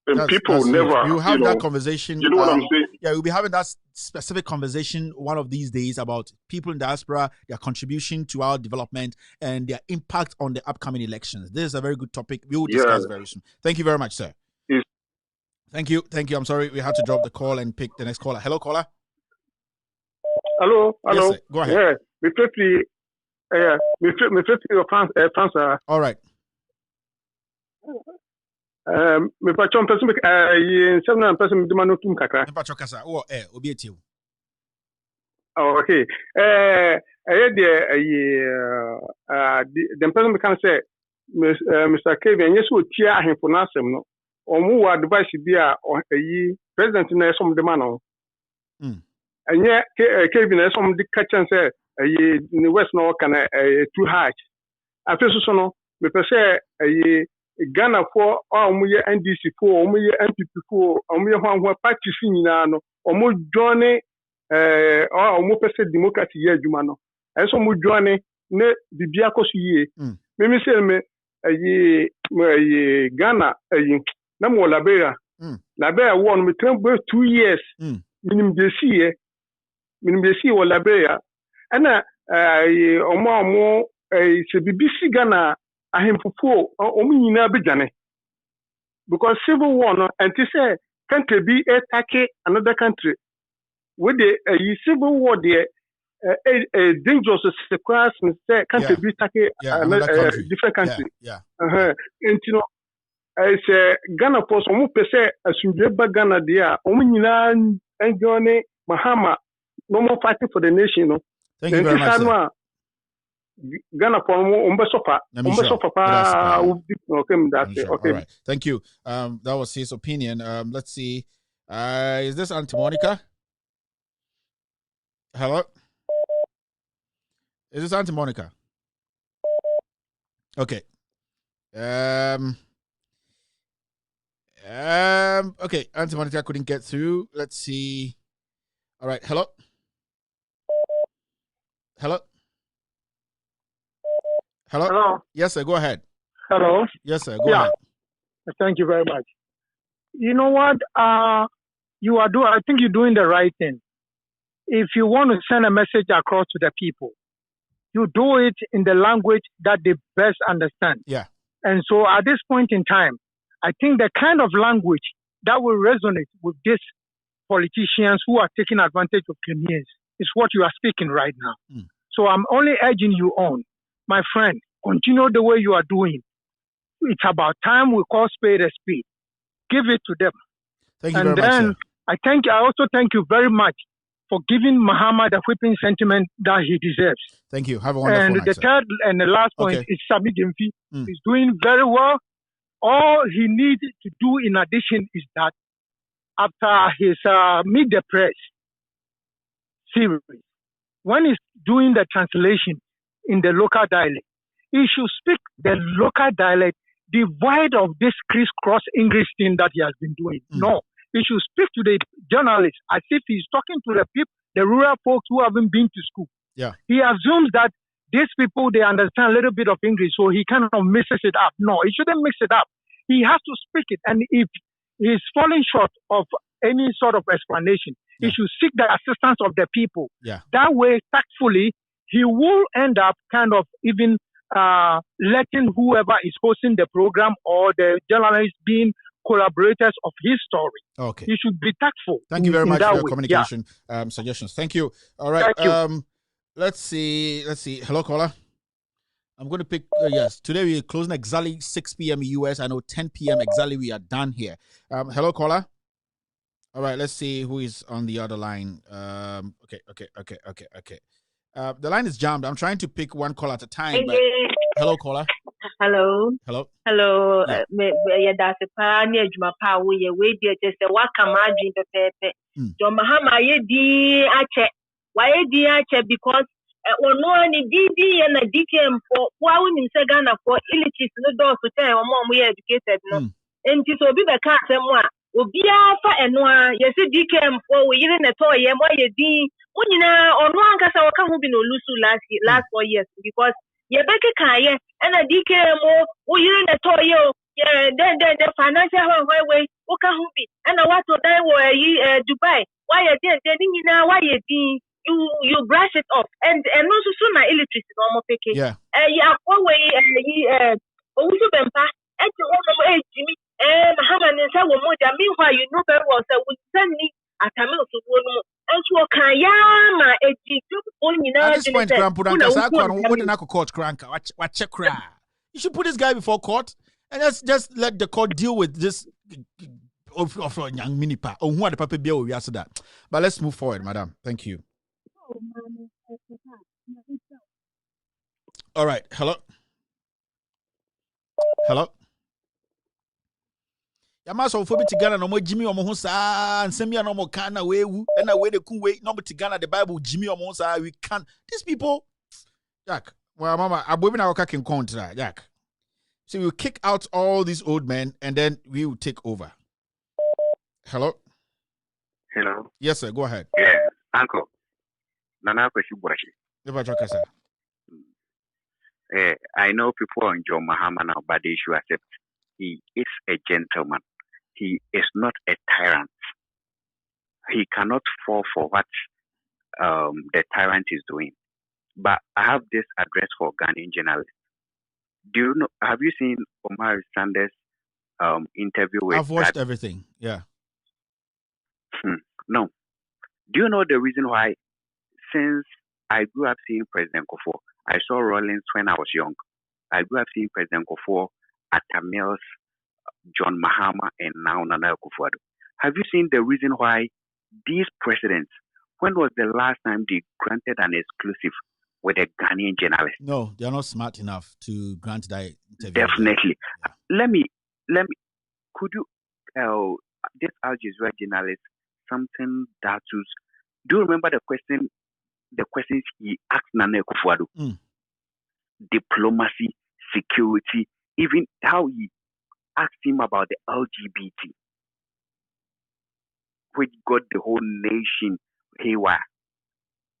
And people never. You have that conversation. You know what I'm saying? Yeah, we'll be having that specific conversation one of these days about people in diaspora, their contribution to our development, and their impact on the upcoming elections. This is a very good topic. We will discuss very soon. Thank you very much, sir. Thank you. I'm sorry, we had to drop the call and pick the next caller. Hello, caller. Hello. Yes, sir. Go ahead. Yeah, me your fans. All right. Me patron person seven person me demand no tum kakra. Me patron kasa. Oh, obi etiu. Oh, okay. The person can say Mr. Kevin, yes, we tia ahemfo na asem no. Omu wa advice bi president na some the man on. Enye Kevin na some the catch and say in West no can too hard. After so no me pese Ghana for omuye NDC for omuye NPP for omuye hwan party nyina no omu join omu pese democracy ye adwuma no enso mu join ne bibia koso yie me say me Ghana na mo Liberia Liberia won me 2 years minimum desi wo Liberia ana omu se BBC Ghana ahemfofo nyina bejane because civil war no and to say country be attack another country with the civil war there dangerous sequence say country be attack different country and say Ghana for some pese asundwe ba Ghana there nyina enjoy Mahama no more fighting for the nation no. Thank you very much, sir. Ghana for umbesopa okay. Right. Thank you. That was his opinion. Let's see. Is this Auntie Monica? Hello? Is this Auntie Monica? Okay. Okay, Auntie Monica couldn't get through. Let's see. All right. Hello? Hello? Hello. Yes, sir. Go ahead. Hello. Yes, sir. Go ahead. Thank you very much. You know what? You are doing. I think you're doing the right thing. If you want to send a message across to the people, you do it in the language that they best understand. Yeah. And so at this point in time, I think the kind of language that will resonate with these politicians who are taking advantage of Ghanaians is what you are speaking right now. So I'm only urging you on. My friend, continue the way you are doing. It's about time we call spade a spade. Give it to them. Thank you very much, sir. I also thank you very much for giving MAHAMA the whipping sentiment that he deserves. Thank you. Have a wonderful night, the third and the last point is SAMMY GYEMFI. He's doing very well. all he needs to do in addition is that after his Meet the Press series, when he's doing the translation in the local dialect, he should speak the local dialect devoid of this crisscross English thing that he has been doing. No, he should speak to the journalists as if he's talking to the people, the rural folks who haven't been to school. Yeah. He assumes that these people, they understand a little bit of English, so he kind of mixes it up. No, he shouldn't mix it up. He has to speak it. And if he's falling short of any sort of explanation, he should seek the assistance of the people. Yeah. That way, tactfully, he will end up kind of even letting whoever is hosting the program or the journalist being collaborators of his story. Okay. He should be tactful. Thank you very much for your way. communication suggestions. Thank you. All right. Thank you. Let's see. Hello, caller. I'm going to pick, yes. Today we're closing exactly 6 p.m. US. I know 10 p.m. exactly we are done here. Hello, caller. All right. Let's see who is on the other line. Okay. The line is jammed. I'm trying to pick one call at a time. But... Hello, caller. Hello. Hello. Hello. That's a pioneer. My power. We just a walk a margin to pepe. John Mahama, ye ache. Why ache? Because no any DD and a DKM for why wouldn't say Ghana for illiteracy no door to tell more we educated no. And this will be the cat and one. Obia fa enwa yesi DKM for we in a toy and why ye di when you know on one case I can't be no lusu last 4 years because ye beke kaye and a DKM we in a toy yeah then the financial way okay be and what to die were Dubai why you there why you di you brush it off and also soon illiteracy normal peke yeah also bempa and to Jimmy Mahama nsa wo mo da meanwhile you know very well say we send me atame osuwo no and so kan ya ma ejitu onyina at this point what did I court cranka what check cry you should put this guy before court and just let the court deal with this of young minipa or who the paper bill we asked that. But let's move forward, madam. Thank you. All right. Hello. Yamaso for Ghana no more Jimmy Omohusa and send me no more kana we and away the cool way no to Ghana the Bible Jimmy Omohusa we can't these people Jack well mama abobina waka contra Jack so we'll kick out all these old men and then we will take over. Hello. Yes sir, go ahead. Yeah, uncle. Nana Kweshibuashi. I know people enjoy Mahama now, but they should accept he is a gentleman. He is not a tyrant. He cannot fall for what the tyrant is doing. But I have this address for Ghanaian journalists. Have you seen Omar Sanders' interview with I've watched everything, yeah. No. Do you know the reason why? Since I grew up seeing President Kufuor, I saw Rawlings when I was young. I grew up seeing President Kufuor, Atta Mills, John Mahama, and now Nana Akufo-Addo. Have you seen the reason why these presidents, when was the last time they granted an exclusive with a Ghanaian journalist? No, they are not smart enough to grant that interview. Definitely. Yeah. Let me, could you tell this Al Jazeera journalist something that was, do you remember the questions he asked Nana Akufo-Addo? Diplomacy, security, even how he asked him about the LGBT, which got the whole nation haywire.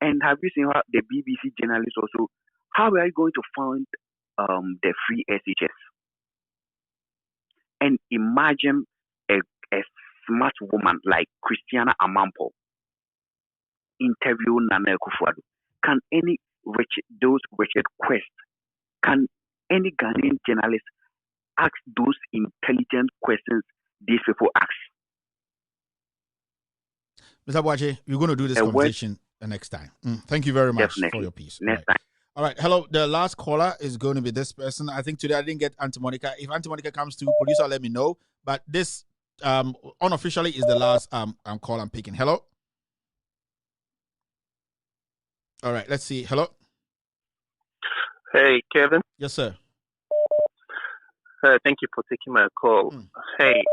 And have you seen how the BBC journalists also, how are you going to fund the free SHS? And imagine a smart woman like Christiana Amampo interview Nana Akufo-Addo. Can any those Richard Quest, can any Ghanaian journalist ask those intelligent questions these people ask? Mr. Boache, we're going to do this conversation the next time. Thank you very much for your piece. Next time. All right. Hello. The last caller is going to be this person. I think today I didn't get Auntie Monica. If Auntie Monica comes to, producer, let me know. But this unofficially is the last call I'm picking. Hello. All right. Let's see. Hello. Hey, Kevin. Yes, sir. Thank you for taking my call. Hey,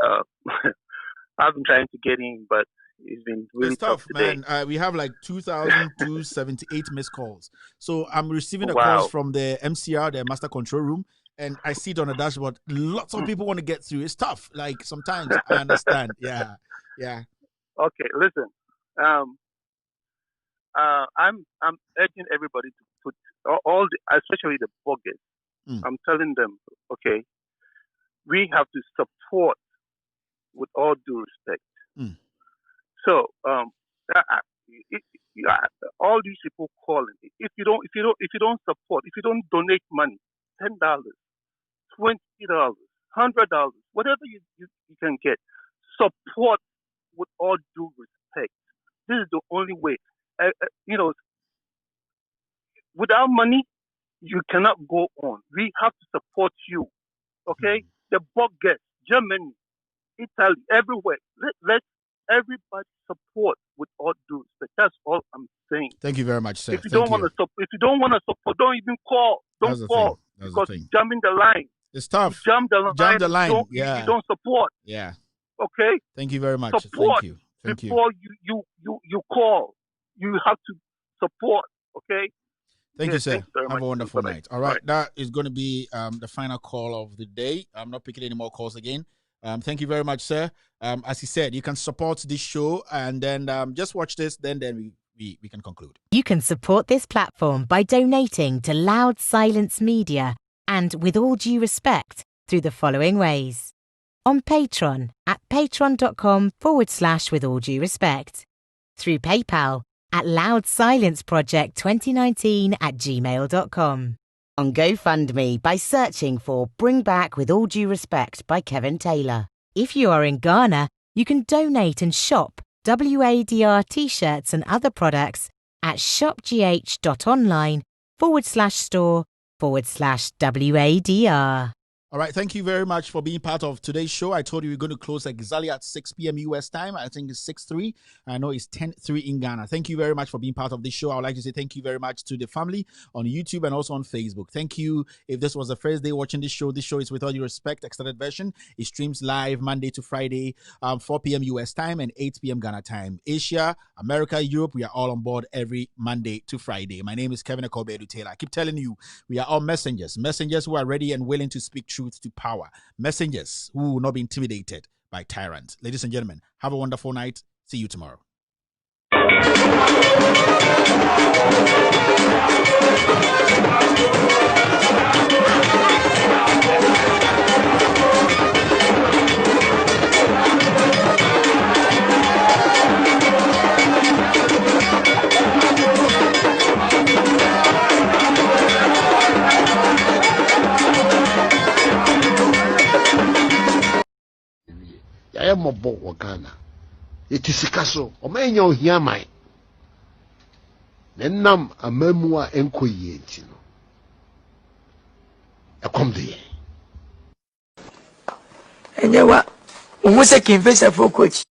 I've been trying to get in, but it's been really tough today. Man. We have like 2,278 missed calls. So I'm receiving the calls from the MCR, the Master Control Room, and I see it on the dashboard. Lots of people want to get through. It's tough. Like sometimes I understand. Yeah. Okay, listen. I'm urging everybody to put all the, especially the bloggers. I'm telling them, okay, we have to support with all due respect. So all these people calling, if you don't support, if you don't donate money, $10, $20, $100, whatever you can get, support with all due respect. This is the only way. Without money, you cannot go on. We have to support you. Okay? The bloggers, Germany, Italy, everywhere. Let everybody support with all due respect. That's all I'm saying. Thank you very much, sir. If you don't want to support, don't even call. Don't call because you're jamming the line. It's tough. You jam the line. You don't support. Yeah. Okay. Thank you very much. Support. Thank you. Before you call, you have to support. Okay. Thank you, sir. Have a wonderful Bye-bye. night. All right, that is going to be the final call of the day. I'm not picking any more calls again. Thank you very much, sir. As he said, you can support this show and then just watch this. Then we can conclude. You can support this platform by donating to Loud Silence Media and With All Due Respect through the following ways. On Patreon at patreon.com/With All Due Respect. Through PayPal at loudsilenceproject2019@gmail.com. On GoFundMe by searching for Bring Back With All Due Respect by Kevin Taylor. If you are in Ghana, you can donate and shop WADR t-shirts and other products at shopgh.online/store/WADR. All right, thank you very much for being part of today's show. I told you we're going to close exactly at 6 p.m. U.S. time. I think it's 6:03. I know it's 10:03 in Ghana. Thank you very much for being part of this show. I would like to say thank you very much to the family on YouTube and also on Facebook. Thank you. If this was the first day watching this show is With All Due Respect, extended version. It streams live Monday to Friday, 4 p.m. U.S. time and 8 p.m. Ghana time. Asia, America, Europe, we are all on board every Monday to Friday. My name is Kevin Akobedu Taylor. I keep telling you, we are all messengers who are ready and willing to speak truth to power, messengers who will not be intimidated by tyrants. Ladies and gentlemen, have a wonderful night. See you tomorrow. yɛyɛ mmɔbɔ wɔ Ghana yɛte sika so ɔmanya ohia man na nam amamu a ɛnkɔ yie nti no ɛkɔm de yɛn ɛnyɛ wa wo ho sɛ kemfɛsɛfoɔ coach